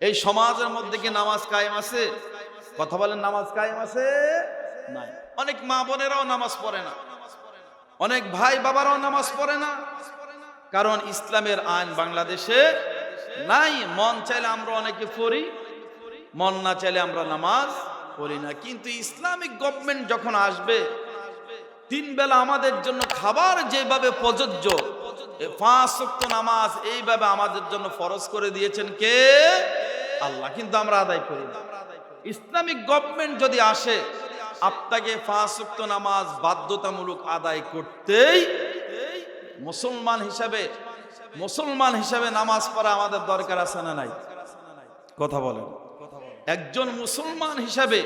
এই সমাজের মধ্যে কি নামাজ কায়েম আছে? কথা বলেন, নামাজ কায়েম আছে? নাই। অনেক মা বোনেরাও নামাজ পড়ে না, অনেক ভাই বাবারাও নামাজ পড়ে না, কারণ ইসলামের আইন বাংলাদেশে নাই। মন চাইলে আমরা অনেকে পড়ি, মন না চাইলে আমরা নামাজ পড়ি না। কিন্তু ইসলামিক গভর্নমেন্ট যখন আসবে, তিন বেলা আমাদের জন্য খাবার যেভাবে প্রযোজ্য, 5 ওয়াক্ত নামাজ এইভাবে আমাদের জন্য ফরজ করে দিয়েছেন কে? আল্লাহ। কিন্তু আমরা আদায় করি না। ইসলামিক গভর্নমেন্ট যদি আসে, আপনাকে 5 ওয়াক্ত নামাজ বাধ্যতামূলক আদায় করতেই, মুসলমান হিসাবে নামাজ পড়া আমাদের দরকার আছে না নাই? কথা বলেন। একজন মুসলমান হিসাবে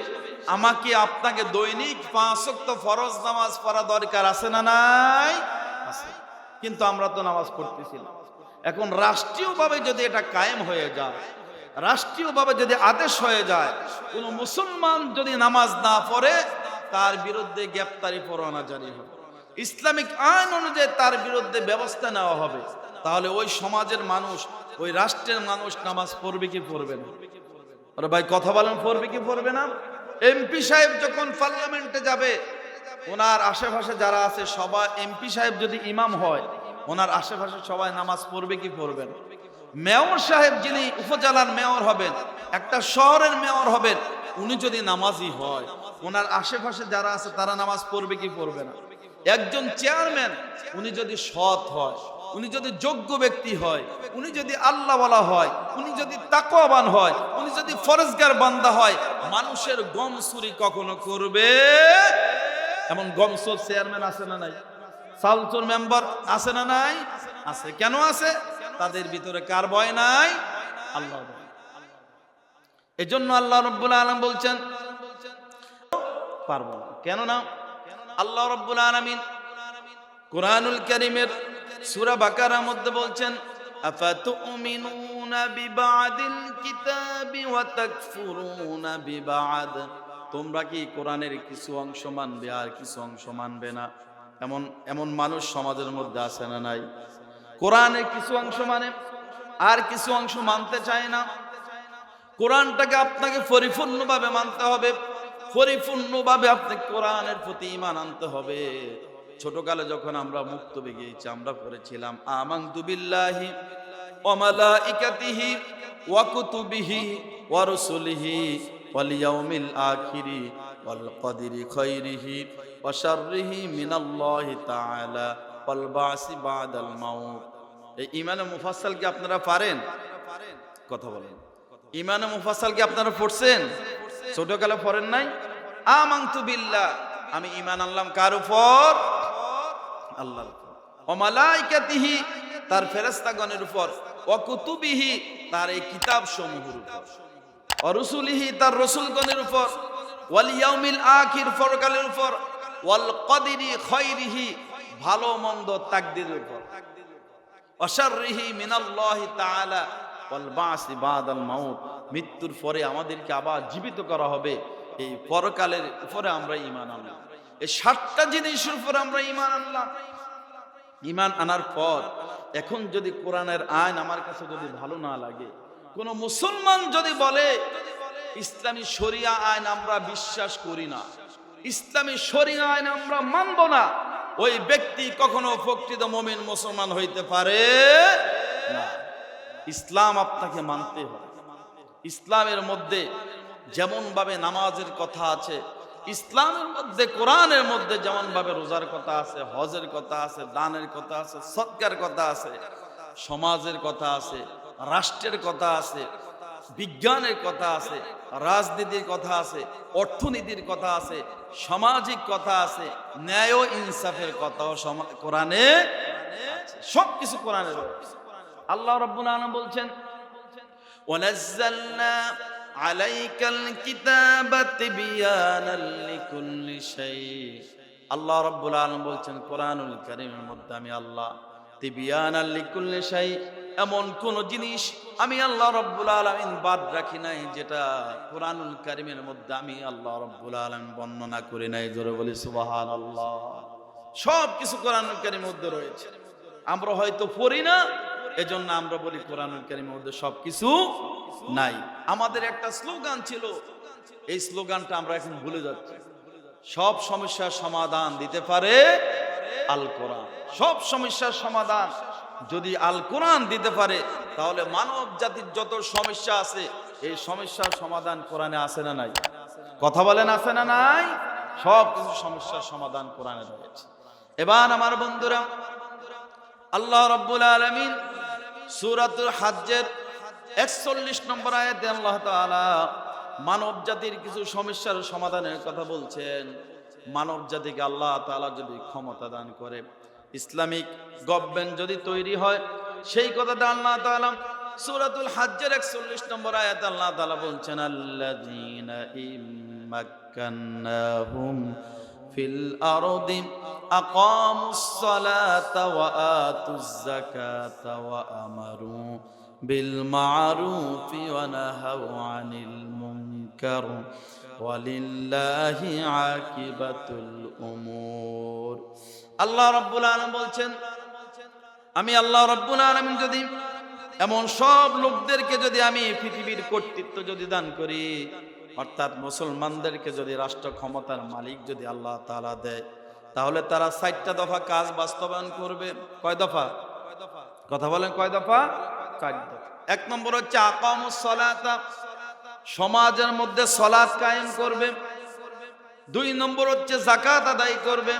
আমাকে আপনাকে দৈনিক 5 ওয়াক্ত ফরজ নামাজ পড়া দরকার আছে না নাই? আছে। কিন্তু আমরা তো নামাজ পড়তেছি না। এখন রাষ্ট্রীয়ভাবে যদি এটা কায়েম হয়ে যায়, রাষ্ট্রীয়ভাবে যদি আদেশ হয়ে যায়, কোন মুসলমান যদি নামাজ না পড়ে তার বিরুদ্ধে গ্রেফতারি পরোয়ানা জারি হবে, ইসলামিক আইন অনুযায়ী তার বিরুদ্ধে ব্যবস্থা নেওয়া হবে, তাহলে ওই সমাজের মানুষ, ওই রাষ্ট্রের মানুষ নামাজ পড়বে কি পড়বে না? আরে ভাই কথা বলেন, পড়বে কি পড়বে না? এমপি সাহেব যখন পার্লামেন্টে যাবে, ওনার আশেপাশে যারা আছে সবাই, এমপি সাহেব যদি ইমাম হয়, ওনার আশেপাশে সবাই নামাজ পড়বে কি পড়বে না? মেয়র সাহেব যিনি উপজেলার মেয়র হবেন, একটা শহরের মেয়র হবেন, উনি যদি নামাজি হয়, ওনার আশেপাশে যারা আছে তারা নামাজ পড়বে কি পড়বে না? একজন চেয়ারম্যান, উনি যদি সৎ হয়, উনি যদি যোগ্য ব্যক্তি হয়, উনি যদি আল্লাহওয়ালা হয়, উনি যদি তাকওয়াবান হয়, উনি যদি ফরজগার বান্দা হয়, মানুষের গম চুরি কখনো করবে? এমন গমচোর চেয়ারম্যান আছে না নাই? চালচোর মেম্বার আছে না নাই? আছে। কেন আছে? তাদের ভিতরে কার ভয় নাই? আল্লাহ ভয়। এজন্য আল্লাহ রাব্বুল আলামিন বলছেন পারবো না। কেন না? আল্লাহ রাব্বুল আলামিন কুরআনুল কারীমের সূরা বাকারার মধ্যে বলছেন, আফাতুমিনুনা বিবাদিল কিতাবি ওয়া তাকফুরুনা বিবাদ। তোমরা কি কোরআনের কিছু অংশ মানবে আর কিছু অংশ মানবে না? এমন মানুষ সমাজের মধ্যে আছে না নাই? কোরআনের কিছু অংশ মানে আর কিছু অংশ মানতে চায় না। কোরআনটাকে আপনাকে পরিপূর্ণভাবে মানতে হবে, পরিপূর্ণভাবে আপনাকে কোরআনের প্রতি ঈমান আনতে হবে। ছোটকালে যখন আমরা মুক্তবে গিয়েছি, আমরা পড়েছিলাম আমানতু বিল্লাহি ওয়া মালাইকাতিহি ওয়া কুতুবিহি ওয়া রুসুলিহি ওয়াল ইয়াউমিল আখিরি ওয়াল কদরি খাইরিহি ওয়া শাররিহি মিনাল্লাহি তাআলা ওয়াল বাসি বাদাল মাউত। এই ঈমানে মুফাসসাল কি আপনারা পারেন? কথা বলেন। ঈমানে মুফাসসাল কি আপনারা পড়ছেন? ছোটকালে পড়েন নাই? আমানতু বিল্লাহ, আমি ঈমান আনলাম কার উপর? আল্লাহর উপর। ওয়া মালাইকাতিহি, তার ফেরেশতাগণের উপর। ওয়া কুতুবিহি, তার এই কিতাব সমূহের উপর। ওয়া রুসুলিহি, তার রাসূলগণের উপর। ওয়াল ইয়াউমিল আখির, পরকালের উপর। ওয়াল কদরি খাইরিহি, ভালো মন্দ তাকদীরের উপর। ওয়া শাররিহি মিনাল্লাহি তাআলা ওয়াল বাসি বাদাল মাউত, মৃত্যুর পরে আমাদেরকে আবার জীবিত করা হবে, এই পরকালের উপরে আমরা ঈমান আনলাম। এই 7টা জিনিসের উপরে আমরা ঈমান আনলাম। ঈমান আনার পর এখন যদি কোরআনের আইন আমার কাছে যদি ভালো না লাগে, কোন মুসলমান যদি বলে ইসলামী শরিয়া আইন আমরা বিশ্বাস করি না, ইসলামী শরিয়া আইন আমরা মানব না, ওই ব্যক্তি কখনো প্রকৃত মুমিন মুসলমান হইতে পারে না। ইসলাম আপনাকে মানতে হবে। ইসলামের মধ্যে যেমন ভাবে নামাজের কথা আছে, ইসলামের মধ্যে কোরআনের মধ্যে যেমন ভাবে রোজার কথা আছে, হজের কথা আছে, দানের কথা আছে, সদকার কথা আছে, সমাজের কথা আছে, রাষ্ট্রের কথা আছে, বিজ্ঞানের কথা আছে, রাজনীতির কথা আছে, অর্থনীতির কথা আছে, সামাজিক কথা আছে, ন্যায় ও ইনসাফের কথাও কোরআনে আছে। সবকিছু কোরআনে রয়েছে। আল্লাহ রাব্বুল আলামিন বলছেন, ওয়ানাজ্জালনা আলাইকাল কিতাবা তিবয়ানাল লিকুল্লি শাই। আল্লাহ রাব্বুল আলামিন বলছেন কোরআনুল কারীমের মধ্যে আমি আল্লাহ তিবয়ানাল লিকুল্লি শাই, এমন কোন জিনিস আমি আল্লাহ রাব্বুল আলামিন বাদ রাখি নাই যেটা কোরআনুল কারীমের মধ্যে আমি আল্লাহ রাব্বুল আলামিন বর্ণনা করি নাই। জোরে বলি সুবহানাল্লাহ। সব কিছু কোরআনুল কারীমের মধ্যে রয়েছে। আমরা হয়তো পড়ি না, এজন্য আমরা বলি কোরআনুল কারীমের মধ্যে সবকিছু নাই। আমাদের একটা স্লোগান ছিল, এই স্লোগানটা আমরা এখন ভুলে যাচ্ছি। সব সমস্যার সমাধান দিতে পারে আল কোরআন। সব সমস্যার সমাধান যদি আল কোরআন দিতে পারে, তাহলে মানব জাতির যত সমস্যা আছে এই সমস্যার সমাধান কোরআনে আছে না নাই? কথা বলেন, আছে না নাই? সব কিছু সমস্যার সমাধান কোরআনে রয়েছে। এবার আমার বন্ধুরা, আল্লাহ রাব্বুল আলামিন সূরাতুল হজ্জের ৪১ নম্বর আয়াতে আল্লাহ তাআলা মানব জাতির কিছু সমস্যার সমাধানের কথা বলছেন। মানব জাতিকে আল্লাহ তাআলা যদি ক্ষমতা দান করে, ইসলামিক গভর্নমেন্ট যদি তৈরি হয়, সেই কথাটা আল্লাহ তাআলা সূরাতুল হজ্জের ৪১ নম্বর আয়াতে আল্লাহ তাআলা বলছেন, আল্লাযীনা ইম্মাক্কান্নাহুম ফিল আরদি আকামুস সালাতা ওয়া আতুজ যাকাতা ওয়া আমারু বিল মা'রুফি ওয়া নাহাউ আনিল মুনকার ওয়ালিল্লাহি আকিবাতুল উমুর। আল্লাহ রাব্বুল আলামিন বলছেন, আমি আল্লাহ রাব্বুল আলামিন যদি এমন সব লোকদেরকে যদি আমি পৃথিবীর কর্তৃত্ব যদি দান করি, অর্থাৎ মুসলমানদেরকে যদি রাষ্ট্র ক্ষমতার মালিক যদি আল্লাহ তাআলা দেয়, তাহলে তারা ৪টা দফা কাজ বাস্তবায়ন করবে। কয় দফা? কথা বলেন, কয় দফা? ৪ দফা। ১ নম্বর হচ্ছে আকামুস সালাতা, সমাজের মধ্যে সালাত কায়েম করবে। ২ নম্বর হচ্ছে যাকাত আদায় করবে।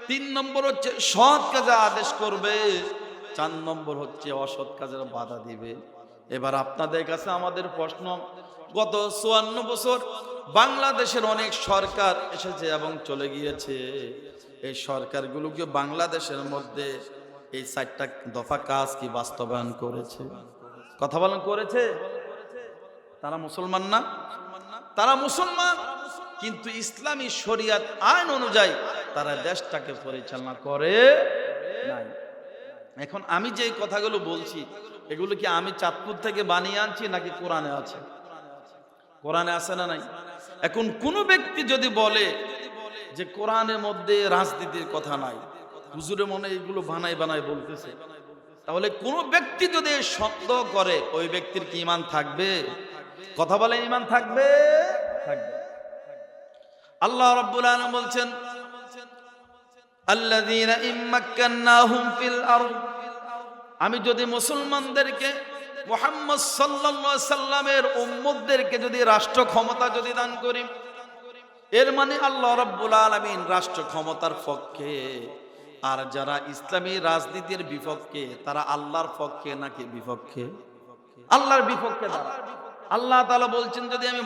৩ নম্বর হচ্ছে সৎ কাজে আদেশ করবে। ৪ নম্বর হচ্ছে অসৎ কাজের বাধা দিবে। এবার আপনাদের কাছে আমাদের প্রশ্ন, গত ৫৪ বছর বাংলাদেশের অনেক সরকার এসেছে এবং চলে গিয়েছে। এই সরকারগুলোকে বাংলাদেশের মধ্যে এই ৪টা দফা কাজ কি বাস্তবায়ন করেছে? কথা বলেন, করেছে? তারা মুসলমান না? তারা মুসলমান, কিন্তু ইসলামী শরিয়াত আইন অনুযায়ী তারা দেশটাকে পরিচালনা করে নাই। এখন আমি যে কথাগুলো বলছি, এগুলো কি আমি চাঁদপুর থেকে বানিয়ে আনছি নাকি কোরআনে আছে? কোরআনে আছে না নাই? এখন কোন ব্যক্তি যদি বলে যে কোরআনের মধ্যে রাজনীতির কথা নাই, হুজুরে মনে এগুলো বানাই বানাই বলতেছে, তাহলে কোন ব্যক্তি যদি সন্দেহ করে, ওই ব্যক্তির কি ঈমান থাকবে? কথা বলে, ঈমান থাকবে? থাকবে। আল্লাহ রাব্বুল আলামিন বলছেন, আল্লাযীনা ইম্মাক্কান্নাহুম ফিল আরদ, আমি যদি মুসলমানদেরকে, মুহাম্মদ সাল্লাল্লাহু আলাইহি সাল্লামের উম্মতদেরকে যদি রাষ্ট্র ক্ষমতা যদি দান করি, এর মানে আল্লাহ রাব্বুল আলামিন রাষ্ট্র ক্ষমতার পক্ষে। আর যারা ইসলামী রাজনীতির বিপক্ষে, তারা আল্লাহর পক্ষে নাকি বিপক্ষে? আল্লাহর বিপক্ষে তারা। আল্লাহ তাআলা বলছেন, যদি আমি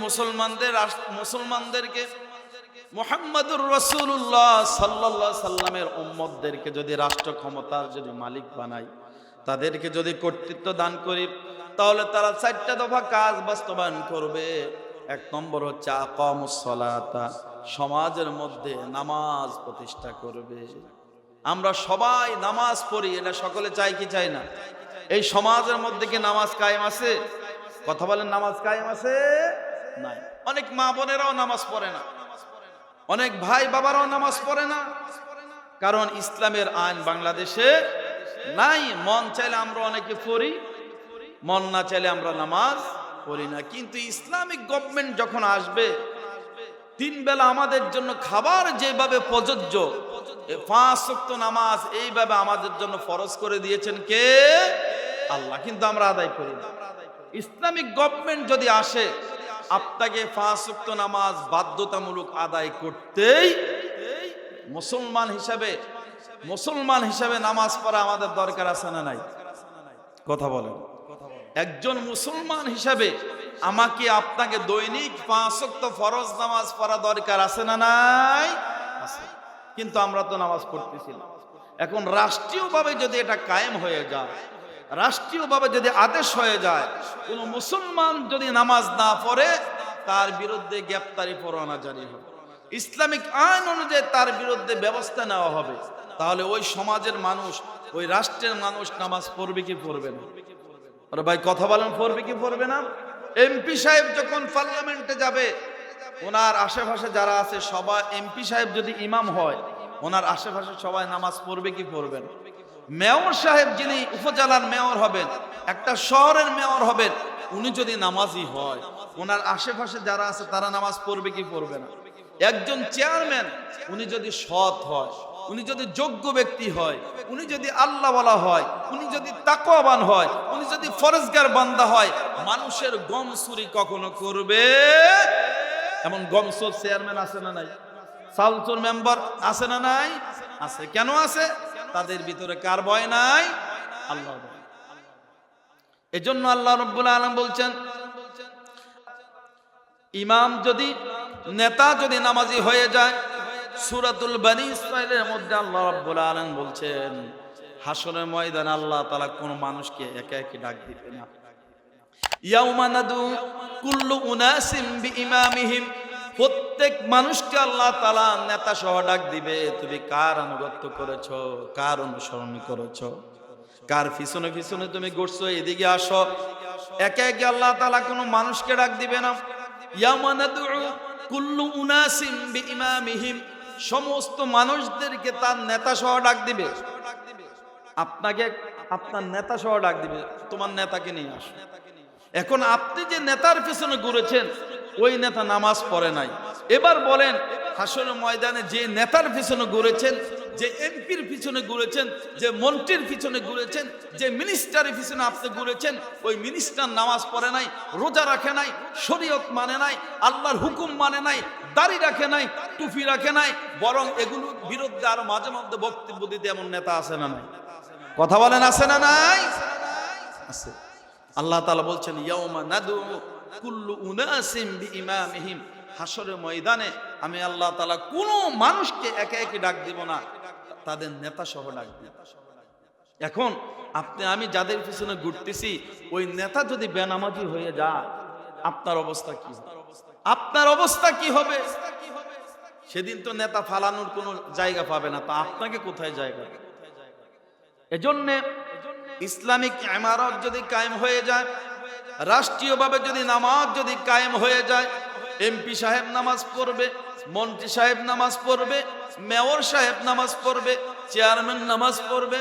মুসলমানদেরকে মুহাম্মাদুর রাসূলুল্লাহ সাল্লাল্লাহু আলাইহি সাল্লামের উম্মতদেরকে যদি রাষ্ট্র ক্ষমতার যদি মালিক বানাই, তাদেরকে যদি কর্তৃত্ব দান করি, তাহলে তারা ৪টা দফা কাজ বাস্তবায়ন করবে। ১ নম্বর হচ্ছে আকামুস সালাতা, সমাজের মধ্যে নামাজ প্রতিষ্ঠা করবে। আমরা সবাই নামাজ পড়ি, এটা সকলে চাই কি চাই না? এই সমাজের মধ্যে কি নামাজ কায়েম আছে? কথা বলেন, নামাজ কায়েম আছে? নাই। অনেক মা বোনেরাও নামাজ পড়ে না, অনেক ভাই বাবারাও নামাজ পড়ে না, কারণ ইসলামের আইন বাংলাদেশে নাই। মন চাইলে আমরা অনেকে পড়ি, মন না চাইলে আমরা নামাজ পড়ি না। কিন্তু ইসলামিক গভর্নমেন্ট যখন আসবে, ৩ বেলা আমাদের জন্য খাবার যেভাবে প্রযোজ্য, ৫ ওয়াক্ত নামাজ এইভাবে আমাদের জন্য ফরজ করে দিয়েছেন কে? আল্লাহ। কিন্তু আমরা আদায় করি না। ইসলামিক গভর্নমেন্ট যদি আসে, আপনাকে ৫ ওয়াক্ত নামাজ বাধ্যতামূলক আদায় করতেই, মুসলমান হিসাবে নামাজ পড়া আমাদের দরকার আছে না নাই? কথা বলেন। একজন মুসলমান হিসাবে আমাকে আপনাকে দৈনিক ৫ ওয়াক্ত ফরজ নামাজ পড়া দরকার আছে না নাই? আছে। কিন্তু আমরা তো নামাজ পড়তেছি না। এখন রাষ্ট্রীয়ভাবে যদি এটা কায়েম হয়ে যায়, রাষ্ট্রীয়ভাবে যদি আদেশ হয়ে যায়, কোন মুসলমান যদি নামাজ না পড়ে, তার বিরুদ্ধে গ্রেফতারি পরোয়ানা জারি হবে, ইসলামিক আইন অনুযায়ী তার বিরুদ্ধে ব্যবস্থা নেওয়া হবে। তাহলে ওই সমাজের মানুষ, ওই রাষ্ট্রের মানুষ নামাজ পড়বে কি পড়বে না? আরে ভাই কথা বলেন, পড়বে কি পড়বে না? এমপি সাহেব যখন পার্লামেন্টে যাবে, ওনার আশেপাশে যারা আছে সবাই, এমপি সাহেব যদি ইমাম হয়, ওনার আশেপাশে সবাই নামাজ পড়বে কি পড়বে না? মেয়র সাহেব যিনি উপজেলার মেয়র হবেন, একটা শহরের মেয়র হবেন, উনি যদি নামাজি হয়, ওনার আশেপাশে যারা আছে তারা নামাজ পড়বে কি পড়বে না? একজন চেয়ারম্যান উনি যদি সৎ হয়, উনি যদি যোগ্য ব্যক্তি হয়, উনি যদি আল্লাহওয়ালা হয়, উনি যদি তাকওয়াবান হয়, উনি যদি ফরজগার বান্দা হয়, মানুষের গম চুরি কখনো করবে? এমন গমসোর চেয়ারম্যান আছে না নাই? সালচুর মেম্বার আছে না নাই? আছে। কেন আছে? তাদের ভিতরে কার ভয় নাই? আল্লাহর ভয়। এজন্য আল্লাহ রাব্বুল আলামিন বলছেন, ইমাম যদি, নেতা যদি নামাজি হয়ে যায়, সূরাতুল বনী ইসরাঈলের মধ্যে আল্লাহ রাব্বুল আলামিন বলছেন, হাসরের ময়দানে আল্লাহ তাআলা কোন মানুষকে একা একা ডাক দিবে না। ইয়াউমা নাদু কুল্লু উনাসিম বিইমামিহিম, প্রত্যেক মানুষকে আল্লাহ তাআলা নেতা সহ ডাক দিবে, তুমি কার আনুগত্য করেছো, কার অনুসরণ করেছো, কার পিছনে পিছনে তুমি ঘুরছো, এদিকে আসো। একে একে আল্লাহ তাআলা কোনো মানুষকে ডাক দিবে না। ইয়াউমা নাদু কুল্লু উনাসিম বিইমামিহিম, সমস্ত মানুষদেরকে তার নেতা সহ ডাক দিবে। আপনাকে আপনার নেতা সহ ডাক দিবে, তোমার নেতাকে নিয়ে আসো। এখন আপনি যে নেতার পিছনে ঘুরেছেন, ওই নেতা নামাজ পড়ে নাই। এবার বলেন, হাসরের ময়দানে যে নেতার পিছনে ঘুরেছেন, যে এমপির পিছনে ঘুরেছেন, যে মন্ত্রীর পিছনে ঘুরেছেন, যে মিনিস্টারের পিছনে আপনি ঘুরেছেন, ওই মিনিস্টার নামাজ পড়ে নাই, রোজা রাখে নাই, শরীয়ত মানে নাই, আল্লাহর হুকুম মানে নাই, দাড়ি রাখে নাই, টুপি রাখে নাই, বরং এগুলোর বিরুদ্ধে আরো মাঝে মধ্যে বক্তব্য দিতে এমন নেতা আছে না নাই? কথা বলেন, আছে না নাই? আছে। আল্লাহ তাআলা বলছেন, ইয়াউমা নাদু কুল্লু উনাসিম বিইমামিহিম, হাসরের ময়দানে আমি আল্লাহ তাআলা কোনো মানুষকে একা একা ডাক দিব না, তাদের নেতা সহ ডাক দিব। এখন আপনি আমি যাদের পিছনে ঘুরতেছি, ওই নেতা যদি বেনামাজি হয়ে যায়, আপনার অবস্থা কি হবে? আপনার অবস্থা কি হবে? সেদিন তো নেতা ফালানোর কোনো জায়গা পাবে না, তো আপনাকে কোথায় জায়গা? এজন্য ইসলামিক ইমারত যদি কায়েম হয়ে যায়, রাষ্ট্রীয়ভাবে যদি নামাজ যদি কায়েম হয়ে যায়, এমপি সাহেব নামাজ পড়বে, মন্ত্রী সাহেব নামাজ পড়বে, মেয়র সাহেব নামাজ পড়বে, চেয়ারম্যান নামাজ পড়বে,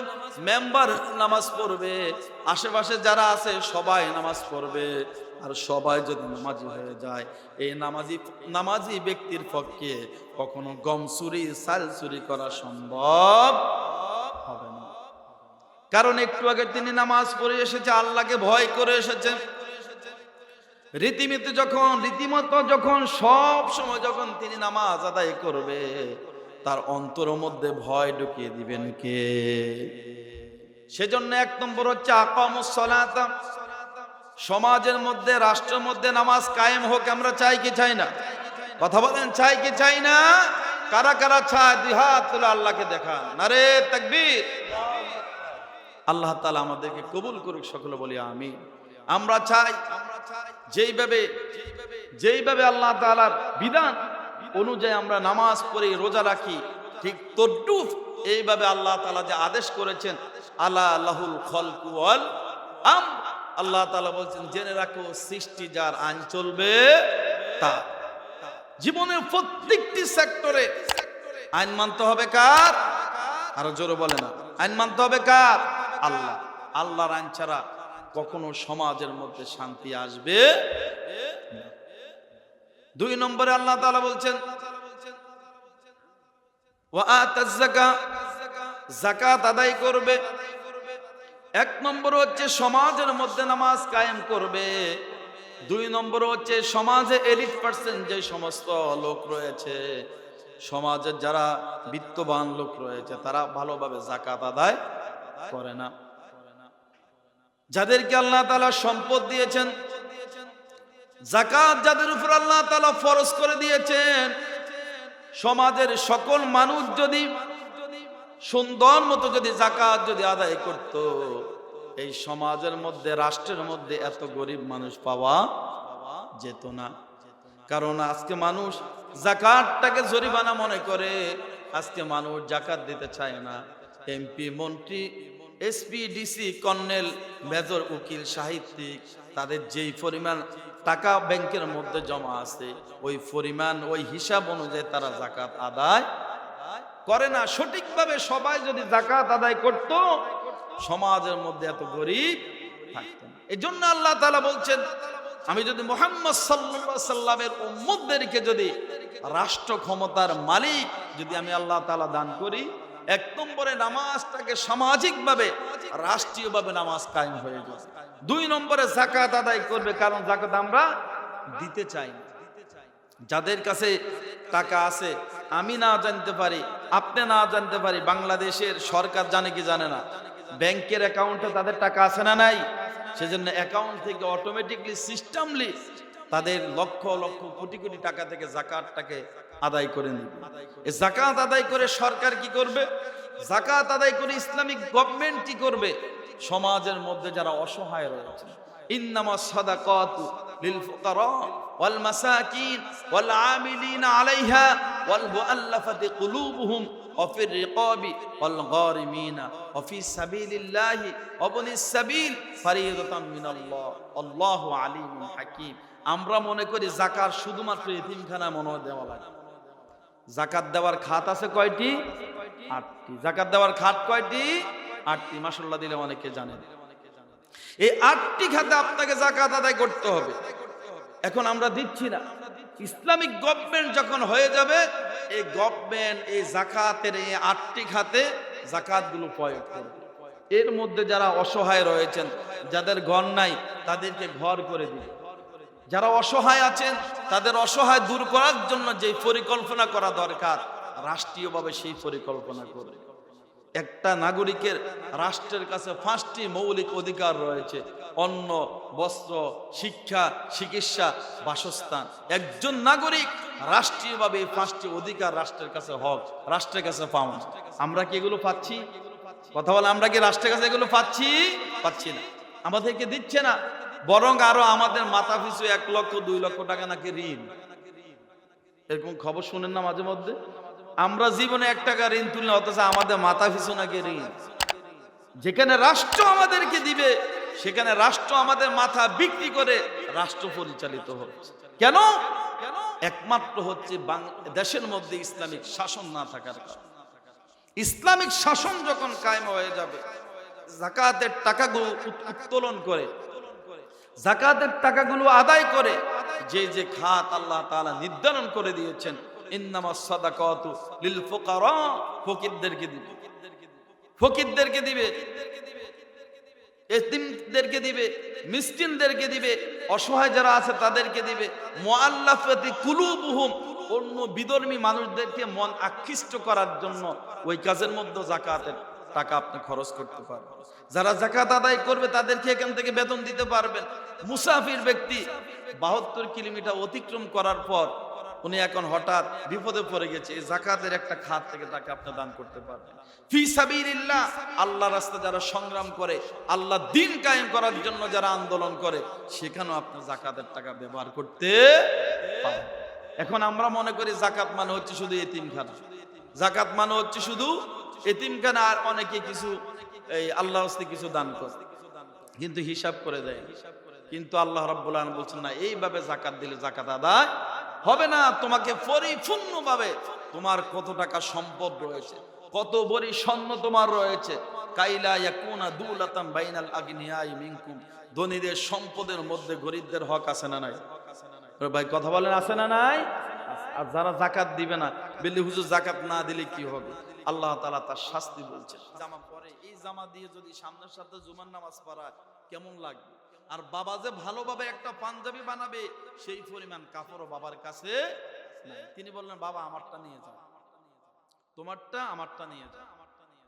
মেম্বার নামাজ পড়বে, আশেপাশে যারা আছে সবাই নামাজ পড়বে। আর সবাই যদি নামাজি হয়ে যায়, এই নামাজি ব্যক্তির পক্ষে কখনো গম চুরি, চাল চুরি করা সম্ভব হবে না। কারণ একটু আগে তিনি নামাজ পড়ে এসেছে, আল্লাহকে ভয় করে এসেছে। রীতিমতো যখন সব সময় যখন তিনি নামাজ আদায় করবে, তার অন্তরের মধ্যে ভয় ঢুকিয়ে দিবেন কে? সেজন্য এক নম্বর হচ্ছে আকামুস সালাত। সমাজের মধ্যে, রাষ্ট্রের মধ্যে নামাজ কায়েম হোক, আমরা চাই কি চাই না? কথা বলেন, চাই কি চাই না? কারা কারা চায়? দুই হাত তুলে আল্লাহকে দেখান, নারে তাকবীর। আল্লাহ তাআলা আমাদেরকে কবুল করুক, সকলে বলি আমিন। আমরা চাই যেইভাবে আল্লাহ তাআলার বিধান অনুযায়ী আমরা নামাজ পড়ি, রোজা রাখি, ঠিক তদ্রুপ এইভাবে আল্লাহ তাআলা যে আদেশ করেছেন, আলা লাহুল খালকু ওয়াল আমর, আল্লাহ তাআলা বলছেন জেনে রাখো, সৃষ্টি যার, আইন চলবে তার। জীবনের প্রত্যেকটি সেক্টরে আইন মানতে হবে কার? আরো জোরে বলে না, আইন মানতে হবে কার? আল্লাহ। আল্লাহর আইন ছাড়া কখনো সমাজের মধ্যে শান্তি আসবে না। দুই নম্বরে আল্লাহ তাআলা বলছেন ওয়া আতাজ যাকাত, যাকাত আদায় করবে। এক নম্বর হচ্ছে সমাজের মধ্যে নামাজ কায়েম করবে। দুই নম্বর হচ্ছে সমাজে এলিট পার্সেন্ট যে সমস্ত লোক রয়েছে, সমাজের যারা বিত্তবান লোক রয়েছে, তারা ভালোভাবে যাকাত আদায় করে না। যাদেরকে আল্লাহ তাআলা সম্পদ দিয়েছেন, যাকাত যাদের উপর আল্লাহ তাআলা ফরজ করে দিয়েছেন, সমাজের সকল মানুষ যদি সুন্দর মতো যদি যাকাত যদি আদায় করত, এই সমাজের মধ্যে, রাষ্ট্রের মধ্যে এত গরিব মানুষ পাওয়া যেত না। কারণ আজকে মানুষ যাকাতটাকে জরিমানা মনে করে, আজকে মানুষ যাকাত দিতে চায় না। এমপি, মন্ত্রী, এসপি, ডিসি, কর্নেল, মেজর, উকিল, সাহিত্যিক, তাদের যেই পরিমাণ টাকা ব্যাংকের মধ্যে জমা আছে, ওই পরিমাণ, ওই হিসাব অনুযায়ী তারা যাকাত আদায় করে না। সঠিকভাবে সবাই যদি যাকাত আদায় করত, সমাজের মধ্যে এত গরিব থাকতো না। এজন্য আল্লাহ তাআলা বলছেন, আমি যদি মুহাম্মদ সাল্লাল্লাহু আলাইহি সাল্লামের উম্মতদেরকে যদি রাষ্ট্র ক্ষমতার মালিক যদি আমি আল্লাহ তাআলা দান করি, এক নম্বরে নামাজটাকে সামাজিকভাবে রাষ্ট্রীয়ভাবে নামাজ কায়েম হয়ে যাবে। দুই নম্বরে যাকাত আদায় করবে, কারণ যাকাত আমরা দিতে চাই না। যাদের কাছে টাকা আছে, আমি না জানতে পারি, আপনি না জানতে পারি, বাংলাদেশের সরকার জানে কি জানে না, ব্যাংকের অ্যাকাউন্টে তাদের টাকা আছে না নাই, সেজন্য অ্যাকাউন্ট থেকে অটোমেটিকলি সিস্টেমলি তাদের লক্ষ লক্ষ কোটি কোটি টাকা থেকে যাকাতটাকে আদায় করে নেবে। এই যাকাত আদায় করে সরকার কি করবে? যাকাত আদায় করে ইসলামিক গভর্নমেন্ট কি করবে? সমাজের মধ্যে যারা অসহায় রয়েছে, ইন্নামাস সাদাকাতু লিল ফুকারা ওয়াল মাসাকিন ওয়াল আমিলিনা আলাইহা ওয়াল মুআল্লাফাতি কুলুবুহুম ওয়া ফির রিকাবি ওয়াল গারিমিনা ওয়া ফি সাবিলিল্লাহি ওয়া বনিস সাবিল ফারিদাতাম মিনাল্লাহ আল্লাহু আলিমুন হাকীম। আমরা মনে করি যাকাত শুধুমাত্র এতিমখানা মনে দেওয়া লাগে। যাকাত দেওয়ার খাত আছে কয়টি? 8টি। যাকাত দেওয়ার খাত কয়টি? 8টি। মাশাআল্লাহ দিলে অনেকে জানেন। এই 8টি খাতে আপনাকে যাকাত আদায় করতে হবে। এখন আমরা দিচ্ছি না। ইসলামিক গভর্নমেন্ট যখন হয়ে যাবে, এই গভর্নমেন্ট এই যাকাতের এই 8টি খাতে যাকাতগুলো প্রয়োগ করবে। এর মধ্যে যারা অসহায় রয়েছেন, যাদের ঘর নাই, তাদেরকে ঘর করে দিবে। যারা অসহায় আছেন, তাদের অসহায় দূর করার জন্য যে পরিকল্পনা করা দরকার, রাষ্ট্রীয়ভাবে সেই পরিকল্পনা করবে। একটা নাগরিকের রাষ্ট্রের কাছে 5টি মৌলিক অধিকার রয়েছে: অন্ন, বস্ত্র, শিক্ষা, চিকিৎসা, বাসস্থান। একজন নাগরিক রাষ্ট্রীয়ভাবে এই 5টি অধিকার রাষ্ট্রের কাছে হক, রাষ্ট্রের কাছে পাওয়া। আমরা কি এগুলো পাচ্ছি? কথা বলে, আমরা কি রাষ্ট্রের কাছে এগুলো পাচ্ছি? পাচ্ছি না। আমাদেরকে দিচ্ছে না, বরং আরো আমাদের মাথা পিছু 1 লক্ষ 2 লক্ষ টাকা নাকি ঋণ। এরকম খবর শুনেন না মাঝে মধ্যে? আমরা জীবনে 1 টাকা ঋণ তুললে, অথচ আমাদের মাথা পিছু নাকি ঋণ। যেখানে রাষ্ট্র আমাদেরকে দিবে, সেখানে রাষ্ট্র আমাদের মাথা বিক্রি করে রাষ্ট্র পরিচালিত হচ্ছে। কেন? একমাত্র হচ্ছে দেশের মধ্যে ইসলামিক শাসন না থাকার কারণে। ইসলামিক শাসন যখন কায়েম হয়ে যাবে, যাকাতের টাকাগুলো উত্তোলন করে, যাকাতের টাকাগুলো আদায় করে, যে যে খাত আল্লাহ তাআলা নির্ধারণ করে দিয়েছেন, ইন্নামাস সাদাকাতু লিল ফুকারা, ফকিরদেরকে দিবে, ফকিরদেরকে দিবে, এতিমদেরকে দিবে, মিসকিনদেরকে দিবে, অসহায় যারা আছে তাদেরকে দিবে, মুআল্লাফাতি কুলুবুহুম, অন্য বিধর্মী মানুষদেরকে মন আকৃষ্ট করার জন্য ওই কাজের মধ্যে যাকাতের টাকা আপনি খরচ করতে পারবেন। যারা যাকাত আদায় করবে তাদেরকে এখান থেকে বেতন দিতে পারবেন। মুসাফির ব্যক্তি 72 কিলোমিটার অতিক্রম করার পর উনি এখন হঠাৎ বিপদে পড়ে গেছে, এই যাকাতের একটা খাত থেকে তাকে আপনি দান করতে পারবেন। ফি সাবিলিল্লাহ, আল্লাহর রাস্তায় যারা সংগ্রাম করে, আল্লাহ দ্বীন কায়েম করার জন্য যারা আন্দোলন করে, সেখানেও আপনি যাকাতের টাকা ব্যবহার করতে পারেন। এখন আমরা মনে করি যাকাত মানে হচ্ছে শুধু এতিমখানা, যাকাত মানে হচ্ছে শুধু এতিমখানা, আর অনেকে কিছু এই আল্লাহর রাস্তায় কিছু দান করে, কিন্তু হিসাব করে দেয়। কিন্তু আল্লাহ রাব্বুল আলামিন বলছেন না, এইভাবে যাকাত দিলে যাকাত আদায় হবে না। তোমাকে পরিপূর্ণভাবে তোমার কত টাকা সম্পদ রয়েছে, কত বড়ি স্বর্ণ তোমার রয়েছে, কাইলা ইয়াকুনা দুলাতাম বাইনাল আগনিয়াই মিনকুম, ধনীদের সম্পদের মধ্যে গরিবদের হক আছে না নাই? ভাই কথা বলেন, আছে না নাই? আর যারা যাকাত দিবে না, বলি হুজুর যাকাত না দিলে কি হবে? আল্লাহ তাআলা তার শাস্তি বলছেন। জামা পরে, এই জামা দিয়ে যদি সামনের সাথে জুমার নামাজ পড়ায় কেমন লাগবে? আর বাবা যে ভালোভাবে একটা পাঞ্জাবি বানাবে, সেই পরিমাণ কাপড়ও বাবার কাছে নাই। তিনি বললেন, বাবা আমারটা নিয়ে যাও, তোমারটা আমারটা নিয়ে যাও।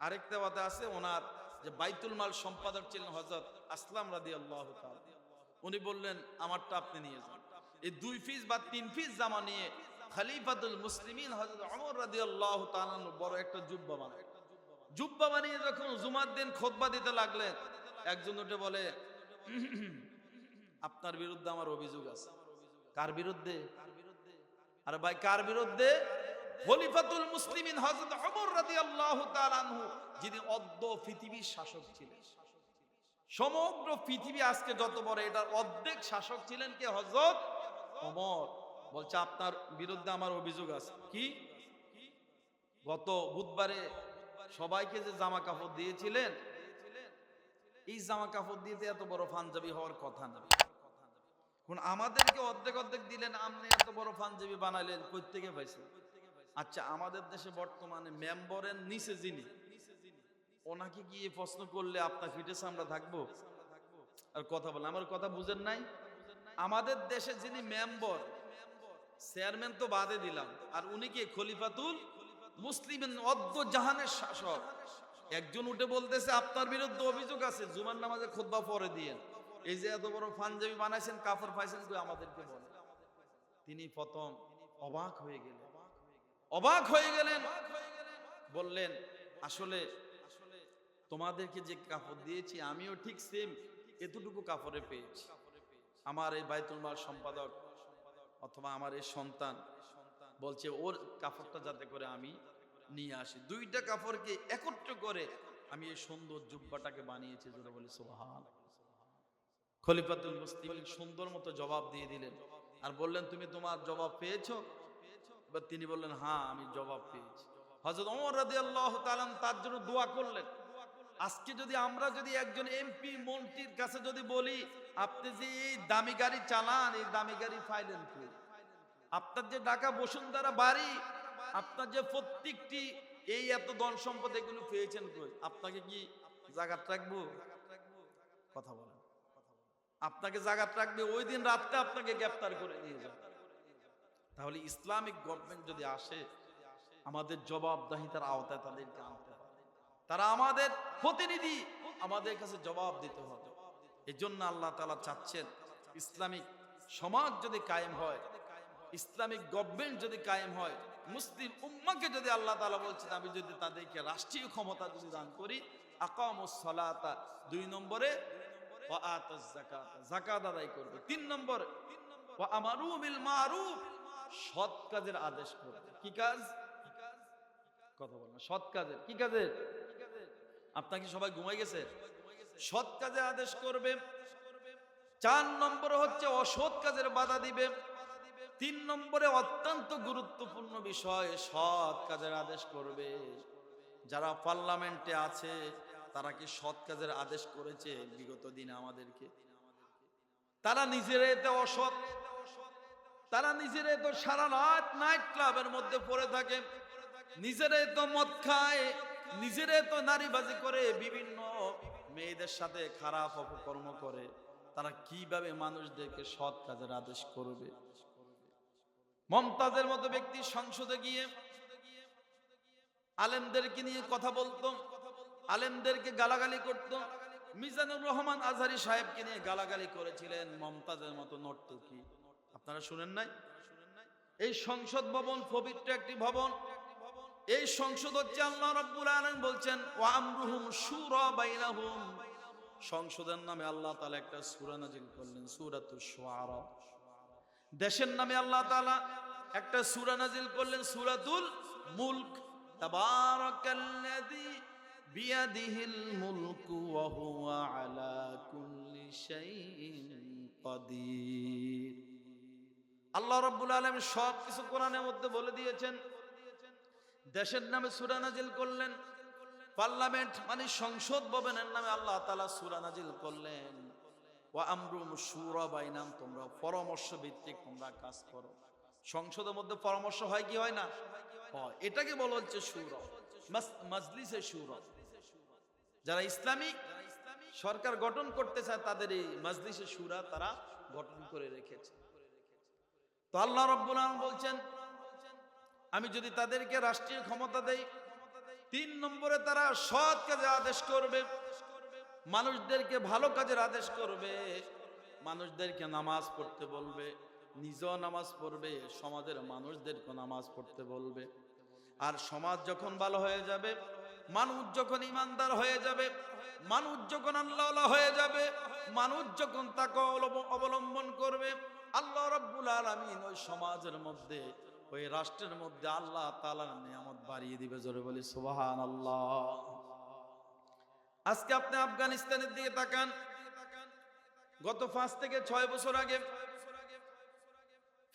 আরেকটা কথা আছে, ওনার যে বাইতুল মাল সম্পাদক ছিলেন হযরত আসলাম রাদিয়াল্লাহু তাআলা, উনি বললেন আমারটা আপনি নিয়ে যান। এই 2 পিস বা 3 পিস জামা নিয়ে খলিফাতুল মুসলিমিন হযরত ওমর রাদিয়াল্লাহু তাআলা বড় একটা জুব্বা বানালেন। জুব্বা বানিয়ে যখন জুমার দিন খুতবা দিতে লাগলেন, একজন উঠে বলে, আপনার বিরুদ্ধে আমার অভিযোগ আছে। কার বিরুদ্ধে? আরে ভাই, কার বিরুদ্ধে? খলিফাতুল মুসলিমিন হযরত ওমর রাদিয়াল্লাহু তাআলা আনহু, যিনি অদ্য পৃথিবীর শাসক ছিলেন। সমগ্র পৃথিবী আজকে যত বড়, এটার অর্ধেক শাসক ছিলেন কে? হযরত ওমর। বলছে আপনার বিরুদ্ধে আমার অভিযোগ আছে। কি? গত বুধবারে সবাইকে যে জামা কাপড় দিয়েছিলেন, এই জামা কাপড় দিয়ে এত বড় পাঞ্জাবি হওয়ার কথা না। এখন আমাদেরকে অর্ধেক অর্ধেক দিলেন, আপনি এত বড় পাঞ্জাবি বানাইলেন, কই থেকে পাইছেন? আচ্ছা, আমাদের দেশে বর্তমানে মেম্বরের নিচে যিনি, ওনাকে গিয়ে প্রশ্ন করলে আপনার ফিটে আমরা থাকবো? আর কথা বলেন, আমার কথা বুঝেন নাই? আমাদের দেশে যিনি মেম্বর, চেয়ারম্যান তো বাদে দিলাম, আর উনি কি খলিফাতুল মুসলিমিন, অদ্য জাহানের শাসক। একজন উঠে বলতেছে আপনার বিরুদ্ধে অভিযোগ আছে, জুমার নামাজে খুতবা পড়ে দিয়েন, এই যে এত বড় পাঞ্জাবি বানাইছেন, কাপড় পাইছেন কই, আমাদেরকে বলেন। তিনি প্রথম অবাক হয়ে গেলেন, বললেন আসলে তোমাদেরকে যে কাপড় দিয়েছি আমিও ঠিক সেম এতটুকু কাপড়ে পেয়েছি। আমার এই বাইতুল মাল সম্পাদক অথবা আমার এই সন্তান বলছে ওর কাপড়টা যাতে করে আমি নিয়ে আসি, দুইটা কাপড়কে একত্র করে আমি এই সুন্দর জুব্বাটাকে বানিয়েছি। জোরে বলি সুবহানাল্লাহ। খলিফাতুল মুসলিমিন সুন্দর মতো জবাব দিয়ে দিলেন আর বললেন তুমি তোমার জবাব পেয়েছো? এবার তিনি বললেন হ্যাঁ আমি জবাব পেয়েছি। হযরত ওমর রাদিয়াল্লাহু তাআলা তার জন্য দোয়া করলেন। আজকে যদি আমরা একজন এমপি মন্ত্রীর কাছে যদি বলি আপনি যে এই দামি গাড়ি চালান, এই দামি গাড়ি পাইলেন কই? আপনার যে ঢাকা বসুন্ধরা বাড়ি, আপনার যে প্রত্যেকটি এই এত ধন সম্পদ এগুলো পেয়েছেন কই? আপনাকে কি জাগাত রাখবো? কথা বলেন, আপনাকে জাগাত রাখবে? ওই দিন রাতে আপনাকে গ্রেফতার করে নিয়ে যাবে। তাহলে ইসলামিক গভর্নমেন্ট যদি আসে, আমাদের জবাবদাহিতার আওতায় তাদেরকে আনতে হবে। তারা আমাদের প্রতিনিধি, আমাদের কাছে জবাব দিতে হবে। এই জন্য আল্লাহ তাআলা চাচ্ছেন ইসলামিক সমাজ যদি কায়েম হয়, ইসলামিক গভর্নমেন্ট যদি কায়েম হয়, মুসলিম উম্মাহকে যদি আল্লাহ তাআলা বলছেন আমি যদি তাদেরকে রাষ্ট্রীয় ক্ষমতা যদি দান করি, আকামুস সালাতা 2 নম্বরে, ওয়া আতাজ যাকাত, যাকাত আদায় করবে 3 নম্বরে, ওয়া আমারু বিল মারুফ, সৎ কাজের আদেশ করবে। কি কাজ? কথা বলেন, সৎ কাজের। কি কাজের? আপনারা কি সবাই ঘুমাই গেছে? সৎ কাজে আদেশ করবে। 4 নম্বরে হচ্ছে অসৎ কাজের বাধা দিবে। 3 নম্বরে অত্যন্ত গুরুত্বপূর্ণ বিষয়, সৎ কাজের আদেশ করবে। যারা পার্লামেন্টে আছে তারা কি সৎ কাজের আদেশ করেছে বিগত দিনে আমাদেরকে? তারা নিজেরাই তো অসৎ, তারা নিজেরাই তো সারা রাত নাইট ক্লাবের মধ্যে পড়ে থাকে, নিজেরাই তো মদ খায়, নিজেরাই তো নারীবাজি করে, বিভিন্ন মেয়েদের সাথে খারাপ অপকর্ম করে। তারা কিভাবে মানুষদেরকে সৎ কাজের আদেশ করবে? মমতাজের মতো ব্যক্তি সংসদে গিয়ে আলেমদেরকে নিয়ে কথা বলতো, আলেমদেরকে গালাগালি করত। মিজানুর রহমান আজহারী সাহেবকে নিয়ে গালাগালি করেছিলেন মমতাজের মতো নর্তকী। আপনারা শুনেন নাই? এই সংসদ ভবন পবিত্র একটি ভবন। এই সংসদ হচ্ছে আল্লাহ রাব্বুল আলামিন বলছেন ওয়া আমরুহুম শুরা বাইনাহুম। সংসদের নামে আল্লাহ তাআলা একটা সূরা নাযিল করলেন, সূরাতুশ শুআরা। দেশের নামে আল্লাহ তাআলা একটা সূরা নাযিল করলেন, সূরাতুল মুলক। তাবারাকাল্লাযী বিয়াদিহিল মুলকু ওয়া হুয়া আলা কুল্লি শাইইন কাদির। আল্লাহ রাব্বুল আলামিন সব কিছু কোরআনের মধ্যে বলে দিয়েছেন। দেশের নামে সূরা নাযিল করলেন, পার্লামেন্ট মানে সংসদ ভবনের নামে আল্লাহ তাআলা সূরা নাযিল করলেন। ওয়া আমরুহুম শুরা বাইনাহুম, তোমরা পরামর্শ ভিত্তিক তোমরা কাজ করো। সংসদের মধ্যে পরামর্শ হয় কি হয় না? হয়। এটাকে বলা হচ্ছে শুরা, মাজলিসে শুরা। যারা ইসলামিক সরকার গঠন করতে চায় তাদের এই মাজলিসে শুরা তারা গঠন করে রেখেছে। তো আল্লাহ রাব্বুল আলামিন বলছেন আমি যদি তাদেরকে রাষ্ট্রীয় ক্ষমতা দেই, 3 নম্বরে তারা সৎ কাজে আদেশ করবে, মানুষদেরকে ভালো কাজের আদেশ করবে, মানুষদেরকে নামাজ পড়তে বলবে, নিজেও নামাজ পড়বে, সমাজের মানুষদেরকে নামাজ পড়তে বলবে। আর সমাজ যখন ভালো হয়ে যাবে, মানুষ যখন ইমানদার হয়ে যাবে, মানুষ যখন আল্লাহওয়ালা হয়ে যাবে, মানুষ যখন তাকে অবলম্বন করবে, আল্লাহ রাব্বুল আলামিন ওই সমাজের মধ্যে, ওই রাষ্ট্রের মধ্যে আল্লাহ তাআলার নিয়ামত বাড়িয়ে দিবে। জোরে বলি সুবহানাল্লাহ। আজকে আপনি আফগানিস্তানের দিকে তাকান, গত 5 থেকে 6 বছর আগে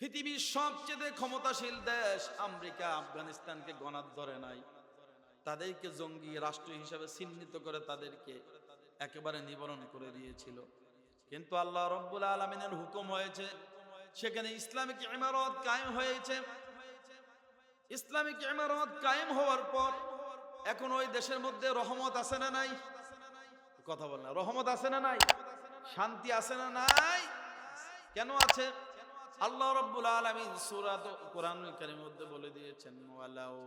পৃথিবীর সবচেয়ে ক্ষমতাশীল দেশ আমেরিকা আফগানিস্তানকে গণার ধরে নাই, তাদেরকে জঙ্গি রাষ্ট্র হিসেবে চিহ্নিত করে তাদেরকে একেবারে নিবারণ করে দিয়েছিল। কিন্তু আল্লাহ রাব্বুল আলামিনের হুকুম হয়েছে, সেখানে ইসলামিক ইমারত কায়েম হয়েছে। ইসলামিক ইমারত কায়েম হওয়ার পর এখন ওই দেশের মধ্যে রহমত আছে না নাই? কথা বল না, রহমত আছে না নাই? শান্তি আছে না নাই? কেন আছে? আল্লাহ রাব্বুল আলামিন সূরা কোরআনুল কারীমের মধ্যে বলে দিয়েছেন, ওয়ালাউ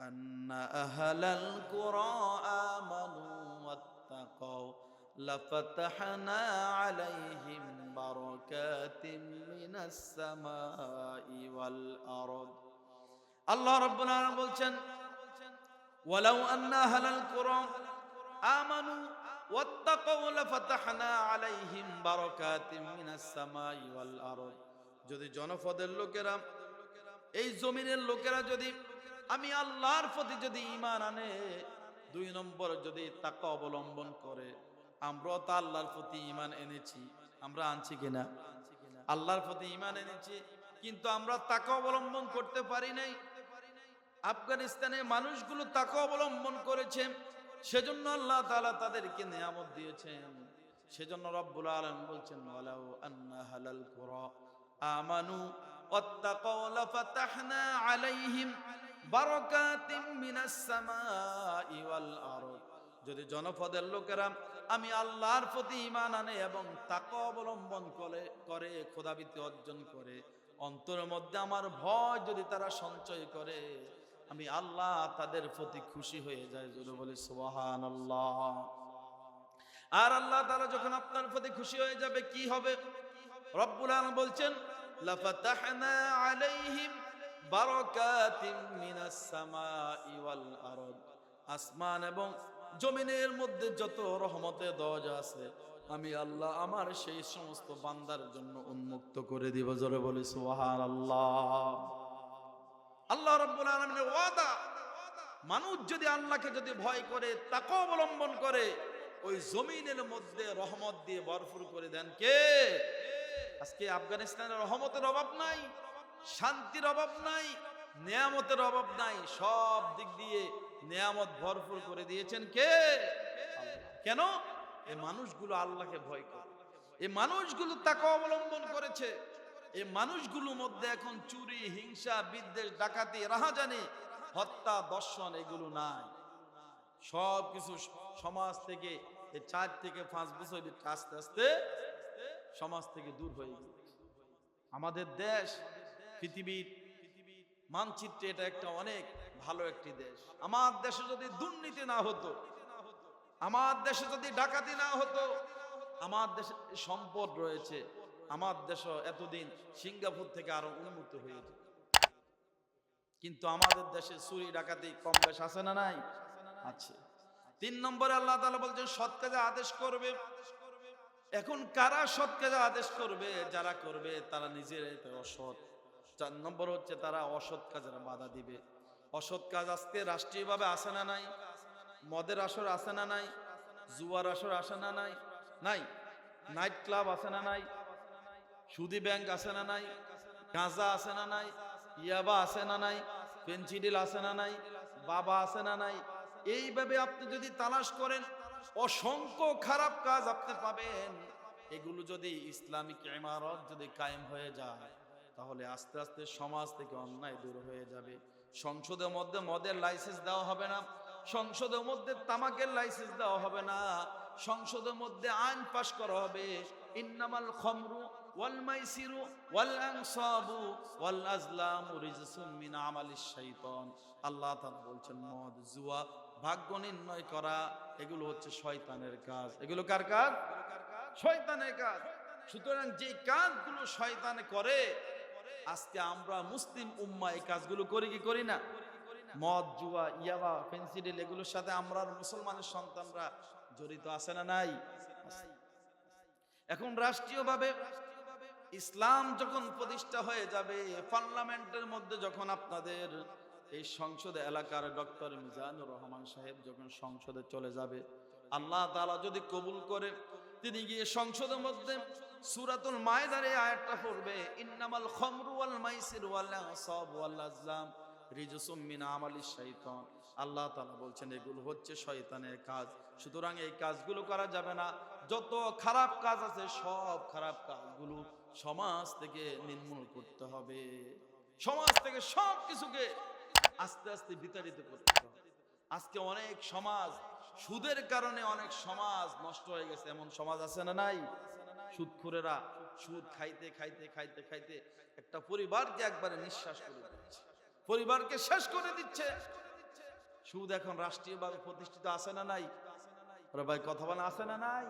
আন্না আহলাল কুরা আমানু ওয়াত্তাকাউ লাফাতাহনা আলাইহিম বারাকাতিম মিনাস সামাই ওয়াল আরদ। আল্লাহ রাব্বুল আলামিন বলছেন, ওয়ালাউ আন্না আহলাল কুরা আমানু ওয়াত্তাকাউ লাফাতাহনা আলাইহিম বারাকাতিম মিনাস সামাই ওয়াল আরদ। যদি জনপদের লোকেরা, এই জমিনের লোকেরা যদি আমি আল্লাহর প্রতি যদি ঈমান আনে, 2 নম্বর যদি তাকওয়া অবলম্বন করে, আমরা তো আল্লাহর প্রতি ঈমান এনেছি, আমরা আনছি কিনা? আল্লাহর প্রতি ঈমান এনেছি, কিন্তু আমরা তাকওয়া অবলম্বন করতে পারি নাই। আফগানিস্তানের মানুষগুলো তাকওয়া অবলম্বন করেছে, সেজন্য আল্লাহ তাআলা তাদেরকে নিয়ামত দিয়েছেন। সেজন্য রব্বুল আলামিন বলছেন, ওয়ালাউ আন্না হালাল কুরা আমানু ওয়াত্তাকাউ লাফাতাহনা আলাইহিম বারাকাতিম মিনাস সামাই ওয়াল আরদ। যদি জনপদের লোকেরা আমি আল্লাহর প্রতি ঈমান আনে এবং তাকওয়া অবলম্বন করে খোদাভীতি অর্জন করে, অন্তরের মধ্যে আমার ভয় যদি তারা সঞ্চয় করে, আমি আল্লাহ তাদের প্রতি খুশি হয়ে যায়। যদি বলি সুবহানাল্লাহ। আর আল্লাহ তাআলা যখন আপনার প্রতি খুশি হয়ে যাবে, কি হবে? রব্বুল আলামিন বলছেন, লাফাতাহনা আলাইহিম বারাকাতিম মিনাস সামাই ওয়াল আরদ। আসমান এবং জমিনের মধ্যে যত রহমতের দরজা আছে, আমি আল্লাহ আমার সেই সমস্ত বান্দার জন্য উন্মুক্ত করে দিব। জোরে বলি সুবহানাল্লাহ। আল্লাহ রাব্বুল আলামিনের ওয়াদা, মানুষ যদি আল্লাহকে যদি ভয় করে, তাকওয়া অবলম্বন করে, ওই জমিনের মধ্যে রহমত দিয়ে ভরপুর করে দেন কে? আজকে আফগানিস্তানের রহমতের অভাব নাই, শান্তির অভাব নাই, নিয়ামতের অভাব নাই, সব দিক দিয়ে নিয়ামত ভরপুর করে দিয়েছেন কে? কেন? এই মানুষগুলো আল্লাহকে ভয় করে, এই মানুষগুলো তাকওয়া অবলম্বন করেছে। এই মানুষগুলোর মধ্যে এখন চুরি, হিংসা, বিদ্বেষ, ডাকাতি, রাহাজানি, হত্যা, দর্শন এগুলো নাই। সব কিছু সমাজ থেকে 4 থেকে 5 বছর আস্তে আস্তে সমাজ থেকে দূর হয়ে গেছে। আমাদের দেশ পৃথিবীর মানচিত্রে এটা একটা অনেক ভালো একটি দেশ। আমার দেশে যদি দুর্নীতি না হতো, আমার দেশে যদি ডাকাতি না হতো, আমার দেশে সম্পদ রয়েছে, আমার দেশ এতদিন সিঙ্গাপুর থেকে আরো উন্নত হয়ে যেত। কিন্তু আমাদের দেশে চুরি ডাকাতি কম বেশ আছে না নাই? আছে। 3 নম্বরে আল্লাহ তাআলা বলছেন সৎ কাজে আদেশ করবে। এখন কারা সৎ কাজে আদেশ করবে? যারা করবে তারা নিজেরাই অসৎ। 4 নম্বর হচ্ছে তারা অসৎ কাজের বাধা দিবে। অসৎ কাজ আজকে রাষ্ট্রীয়ভাবে আসে না নাই? মদের আসর আসে না নাই? জুয়ার আসর আসে না নাই? নাই। নাইট ক্লাব আসে না নাই? সুদি ব্যাংক আসে না নাই? গাঁজা আসে না নাই? ইয়াবা আসে না নাই? পেনসিডিল আসে না নাই? বাবা আসে না নাই? এইভাবে আপনি যদি তালাশ করেন, অসংখ্য খারাপ কাজ আপনি পাবেন। এগুলো যদি ইসলামিক ইমারত যদি কায়েম হয়ে যায়, তাহলে আস্তে আস্তে সমাজ থেকে অন্যায় দূর হয়ে যাবে। সংসদের মধ্যে মদের লাইসেন্স দেওয়া হবে না, সংসদের মধ্যে তামাকের লাইসেন্স দেওয়া হবে না, সংসদের মধ্যে আইন পাশ করা হবে, ইন্নামাল খামরু ওয়াল মাইসিরু ওয়াল আনসাবু ওয়াল আজলামু রিজসুম মিন আমালিশ শাইতান। আল্লাহ তাআলা বলছেন মদ, জুয়া, ভাগ্য নির্ণয় করা, এগুলো হচ্ছে শয়তানের কাজ। এগুলো কার কাজ? শয়তানের কাজ। সুতরাং যে কাজগুলো শয়তানে করে, আজকে আমরা মুসলিম উম্মাহ এই কাজগুলো করি কি করি না? মদ, জুয়া, ইয়াবা, ফেন্সিডিল এগুলোর সাথে আমরা মুসলমানের সন্তানরা জড়িত আছে না নাই? এখন রাষ্ট্রীয়ভাবে ইসলাম যখন প্রতিষ্ঠা হয়ে যাবে, পার্লামেন্টের মধ্যে যখন আপনাদের এই সংসদে এলাকার ডক্টর মিজানুর রহমান সাহেব যখন সংসদে চলে যাবে, আল্লাহ তাআলা যদি কবুল করে তিনি গিয়ে সংসদের মধ্যে সূরাতুল মায়েদার এই আয়াতটা পড়বে, ইন্নামাল খামরু ওয়াল মাইসির ওয়াল আনসাব ওয়াল আজলাম রিজসুম মিন আমালিশ শাইতান। আল্লাহ তাআলা বলছেন এগুলো হচ্ছে শয়তানের কাজ, সুতরাং এই কাজগুলো করা যাবে না। যত খারাপ কাজ আছে সব খারাপ কাজগুলো সমাজ থেকে নির্মূল করতে হবে, সমাজ থেকে সব কিছুকে আস্তে আস্তে বিতাড়িত করতে হবে। আজকে অনেক সমাজ সুদের কারণে অনেক সমাজ নষ্ট হয়ে গেছে, এমন সমাজ আছে না নাই? সুদখোরেরা সুদ খাইতে খাইতে খাইতে খাইতে একটা পরিবারকে একবারে নিঃশ্বাস করে দিচ্ছে, পরিবারকে শেষ করে দিচ্ছে। সুদ এখন রাষ্ট্রীয়ভাবে প্রতিষ্ঠিত আছে না নাই? আরে ভাই কথা বলা আছে না নাই?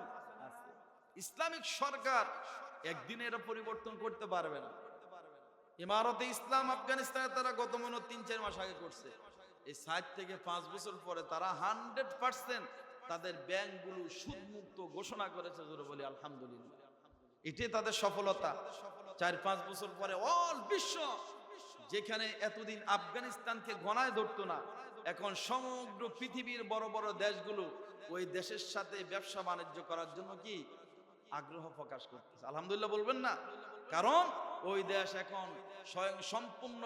আছে। ইসলামিক সরকার একদিনে এটা পরিবর্তন করতে পারবে না। ইমারতে ইসলাম আফগানিস্তানে তারা গত মনে ৩-৪ মাস আগে করছে, এই ৭ থেকে ৫ বছর পরে তারা 100% তাদের ব্যাংকগুলো সুদমুক্ত ঘোষণা করেছে। জোরে বলি আলহামদুলিল্লাহ, এটাই তাদের সফলতা। ৪-৫ বছর পরে অল বিশ্ব, যেখানে এতদিন আফগানিস্তানকে গণায় ধরতো না, এখন সমগ্র পৃথিবীর বড় বড় দেশগুলো ওই দেশের সাথে ব্যবসা বাণিজ্য করার জন্য কি আগ্রহ প্রকাশ করতেছে। আলহামদুলিল্লাহ বলবেন না? কারণ ওই দেশ এখন স্বয়ং সম্পূর্ণ,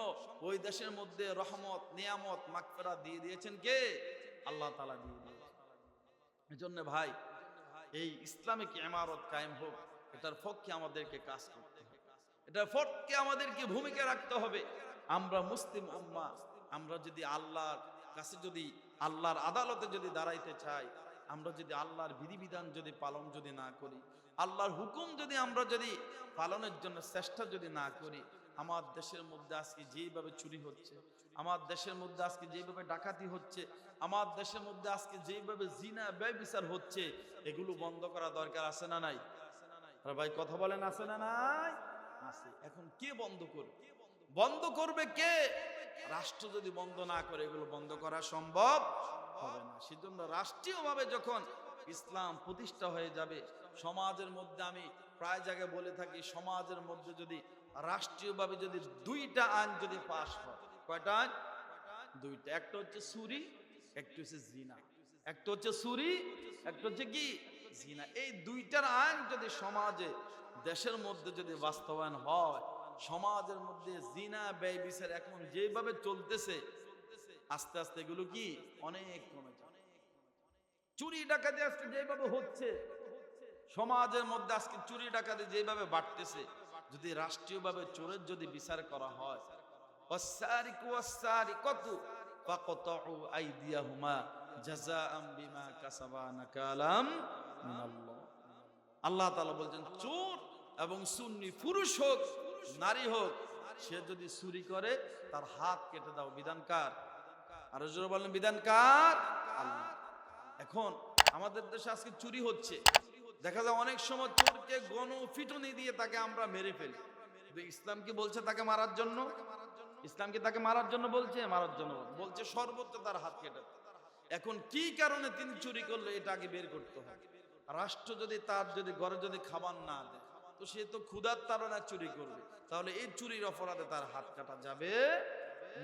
ওই দেশের মধ্যে রহমত নিয়ামত মাগফিরাত দিয়ে দিয়েছেন কে? আল্লাহ তাআলা দিয়ে দিয়েছেন। এজন্য ভাই এই ইসলামিক ইমারত কায়েম হোক, এটার পক্ষে আমাদেরকে কাজ করতে হবে, এটার পক্ষে আমাদেরকে ভূমিকা রাখতে হবে। আমরা মুসলিম উম্মাহ, আমরা যদি আল্লাহর কাছে, যদি আল্লাহর আদালতে যদি দাঁড়াইতে চাই, আমরা যদি আল্লাহর বিধিবিধান যদি পালন যদি না করি, আল্লাহর হুকুম যদি আমরা যদি পালনের জন্য চেষ্টা যদি না করি, আমার দেশের মধ্যে আজকে যেইভাবে চুরি হচ্ছে, আমার দেশের মধ্যে আজকে যেইভাবে ডাকাতি হচ্ছে, আমার দেশের মধ্যে আজকে যেইভাবে জিনা ব্যভিচার হচ্ছে, এগুলো বন্ধ করা দরকার আছে না নাই? আর ভাই কথা বলেন আছে না নাই? আছে। এখন কে বন্ধ করবে? বন্ধ করবে কে? রাষ্ট্র যদি বন্ধ না করে এগুলো বন্ধ করা সম্ভব হবে না। সেজন্য রাষ্ট্রীয়ভাবে যখন ইসলাম প্রতিষ্ঠা হয়ে যাবে, সমাজের মধ্যে, আমি প্রায় জায়গায় বলে থাকি, সমাজের মধ্যে যদি রাষ্ট্রীয়ভাবে যদি 2টা আইন যদি পাশ হয়, কয়টা আইন? 2টা। একটা হচ্ছে চুরি, একটা হচ্ছে জিনা। একটা হচ্ছে চুরি, একটা হচ্ছে কি জিনা। এই 2টার আইন যদি সমাজে, দেশের মধ্যে যদি বাস্তবায়ন হয়, সমাজের মধ্যে জিনা ব্যভিচার এখন যেভাবে চলতেছে, আস্তে আস্তে এগুলো কি অনেক কমে যাবে। চুরি ডাকাতি আজকে যেভাবে হচ্ছে সমাজের মধ্যে, আজকে চুরি ডাকাতি যেভাবে বাড়তেছে, যদি রাষ্ট্রীয়ভাবে চোরের যদি বিচার করা হয়, ওয়াসসারিকু ওয়াসসারিকাতু ফাকতাউ আইদিয়াহুমা জাযাআম বিমা কাসাবা নাকালাম মিনাল্লাহ। আল্লাহ তাআলা বলছেন, চোর এবং সুন্নি, পুরুষ হোক নারী হোক, সে যদি চুরি করে তার হাত কেটে দাও। বিধান কার? আর জোরে বলেন বিধান কার? আল্লাহ। এখন আমাদের দেশে আজকে চুরি হচ্ছে, দেখা যায় অনেক সময় চোরকে গণপিটুনি দিয়ে তাকে আমরা মেরে ফেলি। ইসলাম কি বলছে তাকে মারার জন্য? ইসলাম কি তাকে মারার জন্য বলছে? মারার জন্য বলছে সর্বোচ্চ তার হাত কেটে। এখন কি কারণে তিনি চুরি করলে এটা আগে বের করতে হবে। রাষ্ট্র যদি তার যদি ঘরে যদি খাবার না দেয়, তো সে তো ক্ষুধার তাড়নায় চুরি করবে, তাহলে এই চুরির অপরাধে তার হাত কাটা যাবে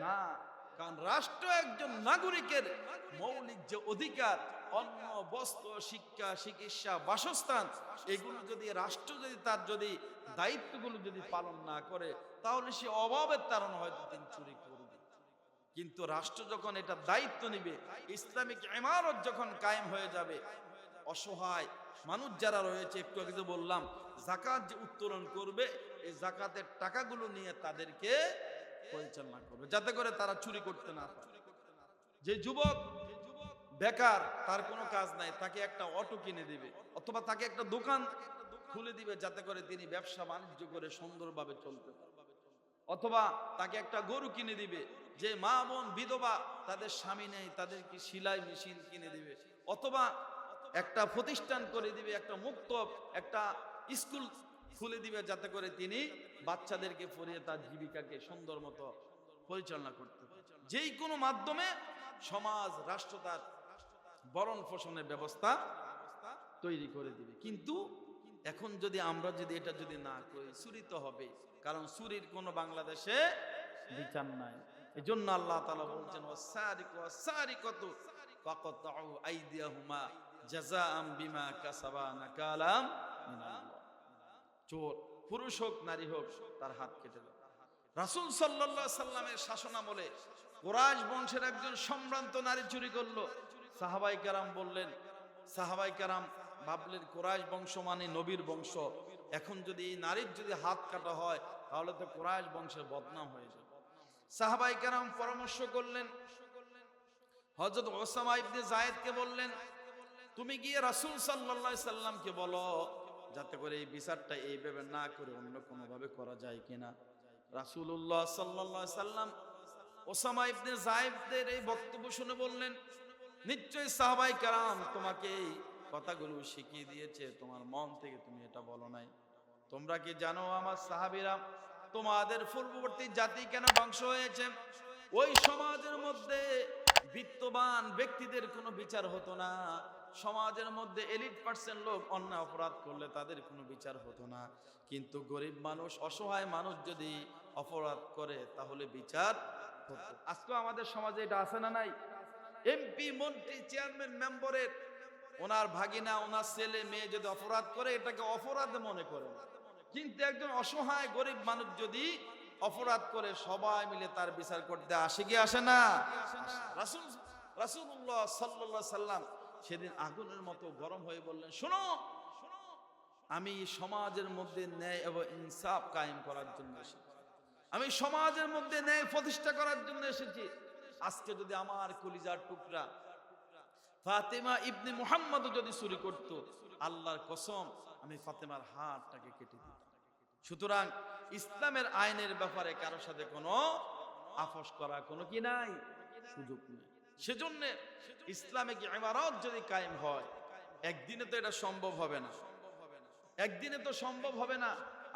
না। কারণ রাষ্ট্র একজন নাগরিকের মৌলিক যে অধিকার, অন্ন বস্ত্র শিক্ষা চিকিৎসা বাসস্থান, এগুলো যদি রাষ্ট্র যদি তার যদি দায়িত্বগুলো যদি পালন না করে, তাহলে সে অভাবের কারণে হয়তো তিনি চুরি করবে। কিন্তু রাষ্ট্র যখন এটা দায়িত্ব নিবে, ইসলামিক ইমারত যখন কায়েম হয়ে যাবে, অসহায় মানুষ যারা রয়েছে, একটু আগে যে বললাম যাকাত যে উত্তোলন করবে, এই যাকাতের টাকাগুলো নিয়ে তাদেরকে পরিচালনা করবে, যাতে করে তারা চুরি করতে না পারে। যে যুবক বেকার, তার কোনো কাজ নাই, তাকে একটা অটো কিনে দিবে, অথবা তাকে একটা দোকান খুলে দিবে, যাতে করে তিনি ব্যবসা বাণিজ্য করে সুন্দরভাবে চলতে পারে। অথবা তাকে একটা গরু কিনে দিবে। যে মা বোন বিধবা, তাদের স্বামী নেই, তাদেরকে সেলাই মেশিন কিনে দিবে। অথবা একটা প্রতিষ্ঠান করে দিবে, একটা মুক্ত একটা স্কুল খুলে দিবে, যাতে করে তিনি বাচ্চাদেরকে পড়িয়ে তার জীবিকাকে সুন্দর মতো পরিচালনা করতে পারে। যেই কোনো মাধ্যমে সমাজ রাষ্ট্র তার ভরণ পোষণের ব্যবস্থা তৈরি করে দিবে। কিন্তু এখন যদি আমরা যদি এটা যদি না করি, চুরি তো হবে, কারণ চুরির কোনো বাংলাদেশে বিচার নাই। এই জন্য আল্লাহ তাআলা বলছেন, ওয়াসসারিকু ওয়াসসারিকাতু ফাকতাউ আইদিয়াহুমা জাযাআম বিমা কাসাবা নাকালাম মিনাল্লাহ। চোর, পুরুষ হোক নারী হোক, তার হাত কেটে দাও। রাসূল সাল্লাল্লাহু আলাইহি সাল্লামের শাসনামলে কুরাইশ বংশের একজন সম্ভ্রান্ত নারী চুরি করলো। সাহাবাই কেরাম বললেন, সাহাবাই কেরাম ভাবলেন কুরাইশ বংশ মানে নবীর বংশ, এখন যদি এই নারীর যদি হাত কাটা হয় তাহলে তো কুরাইশ বংশের বদনাম হয়ে যাবে। সাহাবাই কেরাম পরামর্শ করলেন, হযরত ওসামা ইবনে যায়েদকে বললেন, তুমি গিয়ে রাসূল সাল্লাল্লাহু আলাইহি সাল্লামকে বলো যাতে করে এই বিচারটা এইভাবে না করে অন্য কোনো ভাবে করা যায় কিনা। রাসূলুল্লাহ সাল্লাল্লাহু আলাইহি সাল্লাম ওসামা ইবনে যায়েদের এই বক্তব্য শুনে বললেন, নিশ্চয়ই সাহাবায়ে কেরাম তোমাকে এই কথাগুলো শিখিয়ে দিয়েছে, তোমার মন থেকে তুমি এটা বলো নাই। তোমরা কি জানো আমার সাহাবীরা, তোমাদের পূর্ববর্তী জাতি কেন ধ্বংস হয়েছে? ওই সমাজের মধ্যে বিত্তবান ব্যক্তিদের কোনো বিচার হতো না, সমাজের মধ্যে এলিট পার্সেন্ট লোক অন্যায় অপরাধ করলে তাদের কোনো বিচার হতো না, কিন্তু গরিব মানুষ, অসহায় মানুষ যদি অপরাধ করে তাহলে বিচার হতো। আজকে আমাদের সমাজে এটা আছে না নাই? এমপি, মন্ত্রী, চেয়ারম্যান, মেম্বারের ওনার ভাগিনা, ওনার ছেলে মেয়ে যদি অপরাধ করে এটাকে অপরাধ মনে করে, কিন্তু একজন অসহায় গরিব মানুষ যদি অপরাধ করে সবাই মিলে তার বিচার করতে আসে কি আসে না? রাসূলুল্লাহ সাল্লাল্লাহু আলাইহি সাল্লাম সেদিন আগুনের মতো গরম হয়ে বললেন, শোনো, আমি সমাজের মধ্যে ন্যায় এবং ইনসাফ কায়েম করার জন্য এসেছি, আমি সমাজের মধ্যে ন্যায় প্রতিষ্ঠা করার জন্য এসেছি। আজকে যদি আমার কলিজার টুকরা ফাতেমা ইবনে মুহাম্মদ যদি চুরি করত, আল্লাহর কসম আমি ফাতেমার হাতটাকে কেটে দিতাম। সুতরাং ইসলামের আইনের ব্যাপারে কারোর সাথে কোনো আপোষ করা কোনো কি নাই, সুযোগ নেই। সেজন্য ইসলামিক ইমারত যদি কায়েম হয়, একদিনে তো এটা সম্ভব হবে না, একদিনে তো সম্ভব হবে না।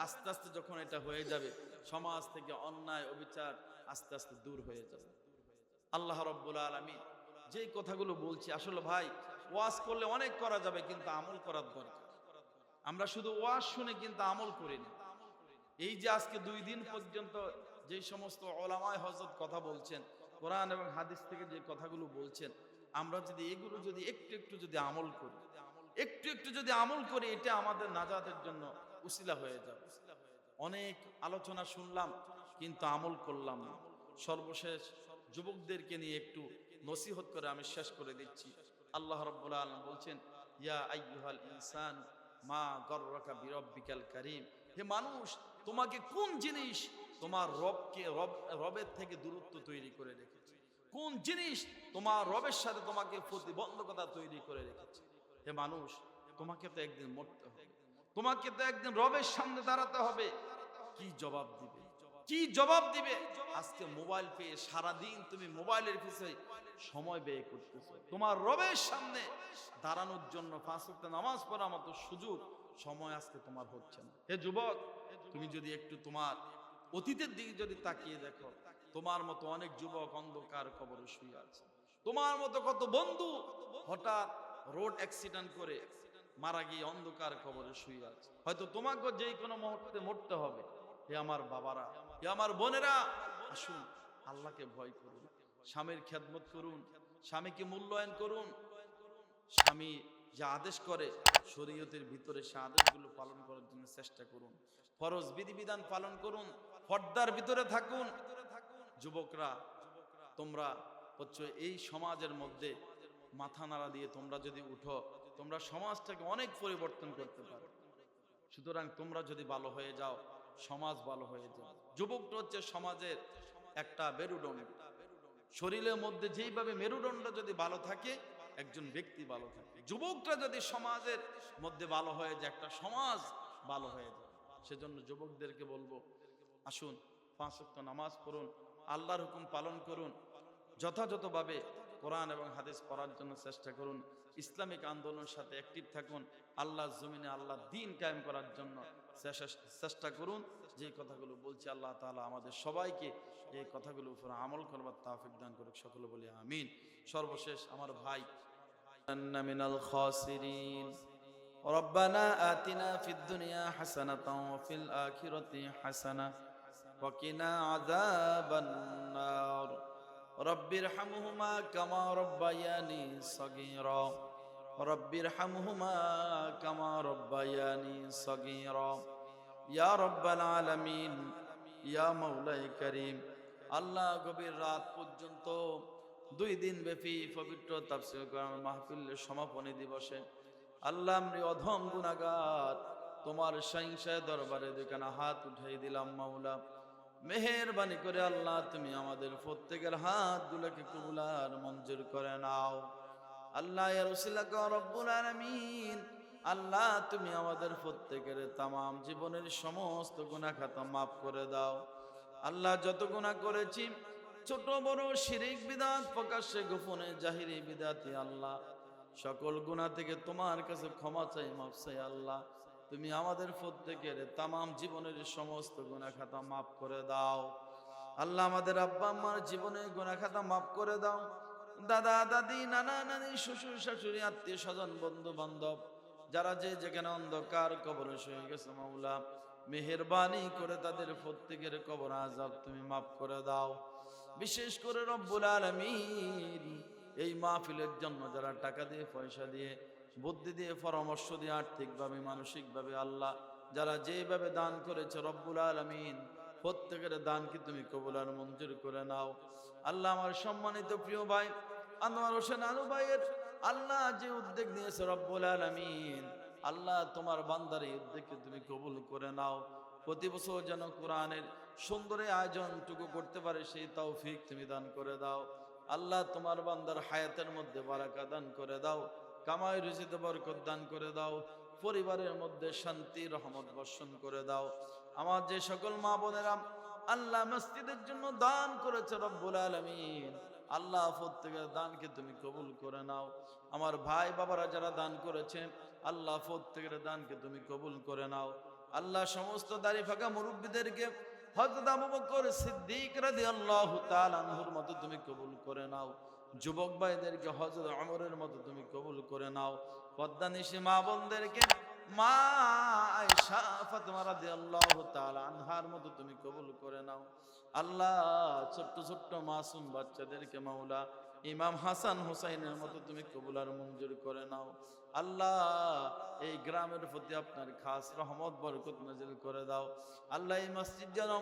আস্তে আস্তে যখন এটা হয়ে যাবে, সমাজ থেকে অন্যায় অবিচার আস্তে আস্তে দূর হয়ে যাবে। আল্লাহ রাব্বুল আলামিন যেই কথাগুলো বলছি, আসলে ভাই ওয়াজ করলে অনেক করা যাবে, কিন্তু আমল করার দরকার। আমরা শুধু ওয়াজ শুনে কিন্তু আমল করি না। এই যে আজকে 2 দিন পর্যন্ত যে সমস্ত ওলামায়ে হযরত কথা বলছেন, কোরআন এবং হাদিস থেকে যে কথাগুলো বলছেন, আমরা যদি এগুলো যদি একটু একটু যদি আমল করি, একটু একটু যদি আমল করি, এটা আমাদের নাজাতের জন্য উসিলা হয়ে যাবে। অনেক আলোচনা শুনলাম কিন্তু আমল করলাম না। সর্বশেষ যুবকদেরকে নিয়ে একটু নসিহত করে আমি শেষ করে দিচ্ছি। আল্লাহ রাব্বুল আলামিন বলছেন, ইয়া আইয়ুহাল ইনসান মা গররাকা বিরাব্বিকাল কারীম, হে মানুষ, তোমাকে কোন জিনিস তোমার রবের থেকে দূরত্ব তৈরি করে রেখেছে? কোন জিনিস তোমার রবের সাথে তোমাকে প্রতিবন্ধকতা তৈরি করে রেখেছে? হে মানুষ, তোমাকে তো একদিন মরতে হবে, তোমাকে তো একদিন রবের সামনে দাঁড়াতে হবে। কি জবাব দিবে? কি জবাব দিবে? আজকে মোবাইল পেয়ে সারাদিন তুমি মোবাইলের পিছনে সময় ব্যয় করতেছো, তোমার রবের সামনে দাঁড়ানোর জন্য 5 ওয়াক্ত নামাজ পড়ার মতো সুযোগ সময় আজকে তোমার হচ্ছে না। হে যুবক, তুমি যদি একটু তোমার অতীতের দিকে যদি তাকিয়ে দেখো, তোমার মতো অনেক যুবক অন্ধকার কবরে শুয়ে আছে, তোমার মতো কত বন্ধু হঠাৎ রোড অ্যাক্সিডেন্ট করে মারা গিয়ে অন্ধকার কবরে শুয়ে আছে। হয়তো তোমাকে যেই কোনো মুহূর্তে মরতে হবে। হে আমার বাবারা, হে আমার বোনেরা, আসুন আল্লাহকে ভয় করুন, স্বামীর খেদমত করুন, স্বামীকে মূল্যায়ন করুন। স্বামী যে আদেশ করে শরীয়তের ভিতরে সে আদেশগুলো পালন করার জন্য চেষ্টা করুন, ফরজ বিধিবিধান পালন করুন, পর্দার ভিতরে থাকুন। যুবকরা, তোমরা হচ্ছে এই সমাজের মধ্যে মাথা নাড়া দিয়ে তোমরা যদি উঠো, তোমরা সমাজটাকে অনেক পরিবর্তন করতে পারো। সুতরাং তোমরা যদি ভালো হয়ে যাও, সমাজ ভালো হয়ে যাবে। যুবকটা হচ্ছে সমাজের একটা মেরুদণ্ড। শরীরের মধ্যে যেইভাবে মেরুদণ্ড যদি ভালো থাকে, একজন ব্যক্তি ভালো থাকে। যুবকটা যদি সমাজের মধ্যে ভালো হয়ে যায়, একটা সমাজ ভালো হয়ে যায়। সেজন্য যুবকদেরকে বলবো, আসুন 5 ওয়াক্ত নামাজ পড়ুন, আল্লাহর হুকুম পালন করুন, যথাযথভাবে কোরআন এবং হাদিস পড়ার জন্য চেষ্টা করুন, ইসলামিক আন্দোলনের সাথে অ্যাক্টিভ থাকুন, আল্লাহর জমিনে আল্লাহর দ্বীন কায়েম করার জন্য চেষ্টা করুন। যে কথাগুলো বলছি, আল্লাহ তাআলা আমাদের সবাইকে এই কথাগুলোর উপর আমল করবার তৌফিক দান করুক, সকলে বলি আমিন। সর্বশেষ আমার ভাই, আন্না মিনাল খাসিরিন রব্বানা আতিনা ফিদ দুনিয়া হাসানাতাও ওয়া ফিল আখিরাতি হাসানা ওয়া কিনা আযাবান নার রব্বিরহামহুমা কামা রব্বায়ানি সগীরা রব্বিরহামহুমা কামা রব্বায়ানি সগীরা ইয়া রাব্বাল আলামিন, ইয়া মাওলাই কারীম। আল্লাহ গভীর রাত পর্যন্ত 2 দিন ব্যাপী পবিত্র তাফসীর কোরআন মাহফিলের সমাপনী দিবসে আল্লাহ আমি অধম গুনাহগার তোমার সহিংসায় দরবারে দুখানা হাত উঠাই দিলাম মাওলা। মেহেরবানি করে আল্লাহ তুমি আমাদের প্রত্যেকের হাতগুলোকে কবুল আর মঞ্জুর করে নাও। আল্লাহ ইয়া রাসূলুল্লাহ রব্বুল আলামিন, আল্লাহ তুমি আমাদের প্রত্যেকের তামাম জীবনের সমস্ত গুনাহ খাতা মাফ করে দাও। আল্লাহ যত গুনাহ করেছি, ছোট বড় শিরিক বিদআত, প্রকাশ্যে গোপনে জাহিরি বিদআতি, আল্লাহ সকল গুনাহ থেকে তোমার কাছে ক্ষমা চাই, মাফ চাই। আল্লাহ তুমি আমাদের প্রত্যেকের তামাম জীবনের সমস্ত গুনাহ খাতা মাফ করে দাও। আল্লাহ আমাদের আব্বা আম্মার জীবনের গুনাহ খাতা মাফ করে দাও। দাদা দাদি, নানা নানি, শ্বশুর শাশুড়ি, আত্মীয় স্বজন, বন্ধু বান্ধব যারা যে যেখানে অন্ধকার কবরে শুয়ে গেছে মাওলা, মেহেরবানি করে তাদের প্রত্যেকের কবর আযাব তুমি মাফ করে দাও। বিশেষ করে রব্বুল আলামিন, এই মাহফিলের জন্য যারা টাকা দিয়ে, পয়সা দিয়ে, বুদ্ধি দিয়ে, পরামর্শ দিয়ে, আর্থিকভাবে, মানসিকভাবে, আল্লাহ যারা যেভাবে দান করেছে রব্বুল আলামিন, প্রত্যেকের দানকে তুমি কবুল আর মঞ্জুর করে নাও। আল্লাহ আমার সম্মানিত প্রিয় ভাই আনোয়ার হোসেন আনু ভাইয়ের আল্লাহ যে উদ্যোগ নিয়েছে রব্বুল আলামিন, আল্লাহ তোমার বান্দার এই উদ্যোগকে তুমি কবুল করে নাও। প্রতি বছর যেন কোরআনের সুন্দর আয়োজনটুকু করতে পারে সেই তৌফিক তুমি দান করে দাও। আল্লাহ তোমার বান্দার হায়াতের মধ্যে বারাকা দান করে দাও, কামাই রুজিতে বরকত দান করে দাও, পরিবারের মধ্যে শান্তি রহমত বর্ষণ করে দাও। আমার যে সকল মা বোনেরা আল্লাহ মসজিদের জন্য দান করেছে রব্বুল আলামিন, আল্লাহ প্রত্যেকের দানকে তুমি কবুল করে নাও। আমার ভাই বাবারা যারা দান করেছেন, আল্লাহ প্রত্যেকের দানকে তুমি কবুল করে নাও। আল্লাহ সমস্ত দাড়ি ফাঁকা মুরব্বীদেরকে হযরত আবু বকর সিদ্দিক রাদিয়াল্লাহু তাআলা আনহুর মতো তুমি কবুল করে নাও। যুবক ভাইদেরকে হযরত ওমরের মতো তুমি কবুল করে নাও। পদ্মানিশী মা বোনদেরকে মা আয়েশা ফাতেমা রাদিয়াল্লাহু তাআলা আনহার মতো তুমি কবুল করে নাও। আল্লাহ ছোট্ট ছোট্ট মাসুম বাচ্চাদেরকে মাওলা ইমাম হাসান হুসাইনের মতো তুমি কবুল আর মঞ্জুর করে নাও। আল্লাহ এই গ্রামের প্রতি আপনার খাস রহমত বরকত নাজিল করে দাও। আল্লাহ এই মসজিদ যেন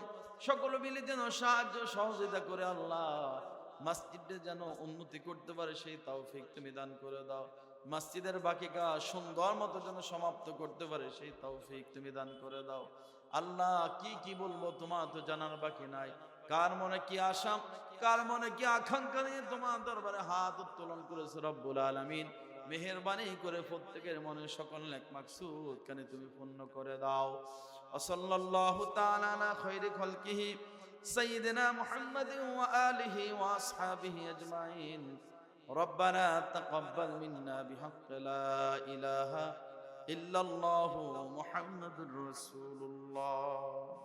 সকল মিলে যেন সাহায্য সহযোগিতা করে আল্লাহ মসজিদে যেন উন্নতি করতে পারে সেই তৌফিক তুমি দান করে দাও। মসজিদের বাকি কাজ সুন্দর মতো যেন সমাপ্ত করতে পারে সেই তৌফিক তুমি দান করে দাও। আল্লাহ কি কি বলবো তোমার তো জানার বাকি নাই। কার মনে কি আশা, কার মনে কি আকাঙ্ক্ষা নিয়ে তোমার দরবারে হাত উত্তোলন করেছে রব্বুল আলামিন, মেহেরবানি করে প্রত্যেকের মনে সকল নেক মাকসুদ কানে তুমি পূর্ণ করে দাও। সাল্লাল্লাহু তাআলা আলা খায়রি খালকিহি সাইয়্যিদিনা মুহাম্মাদিন ওয়া আলিহি ওয়া আসহাবিহি আজমাইন। রব্বানা তাকাব্বাল মিন্না বিহাক্কি লা ইলাহা ইল্লাল্লাহু মুহাম্মাদুর রাসূলুল্লাহ।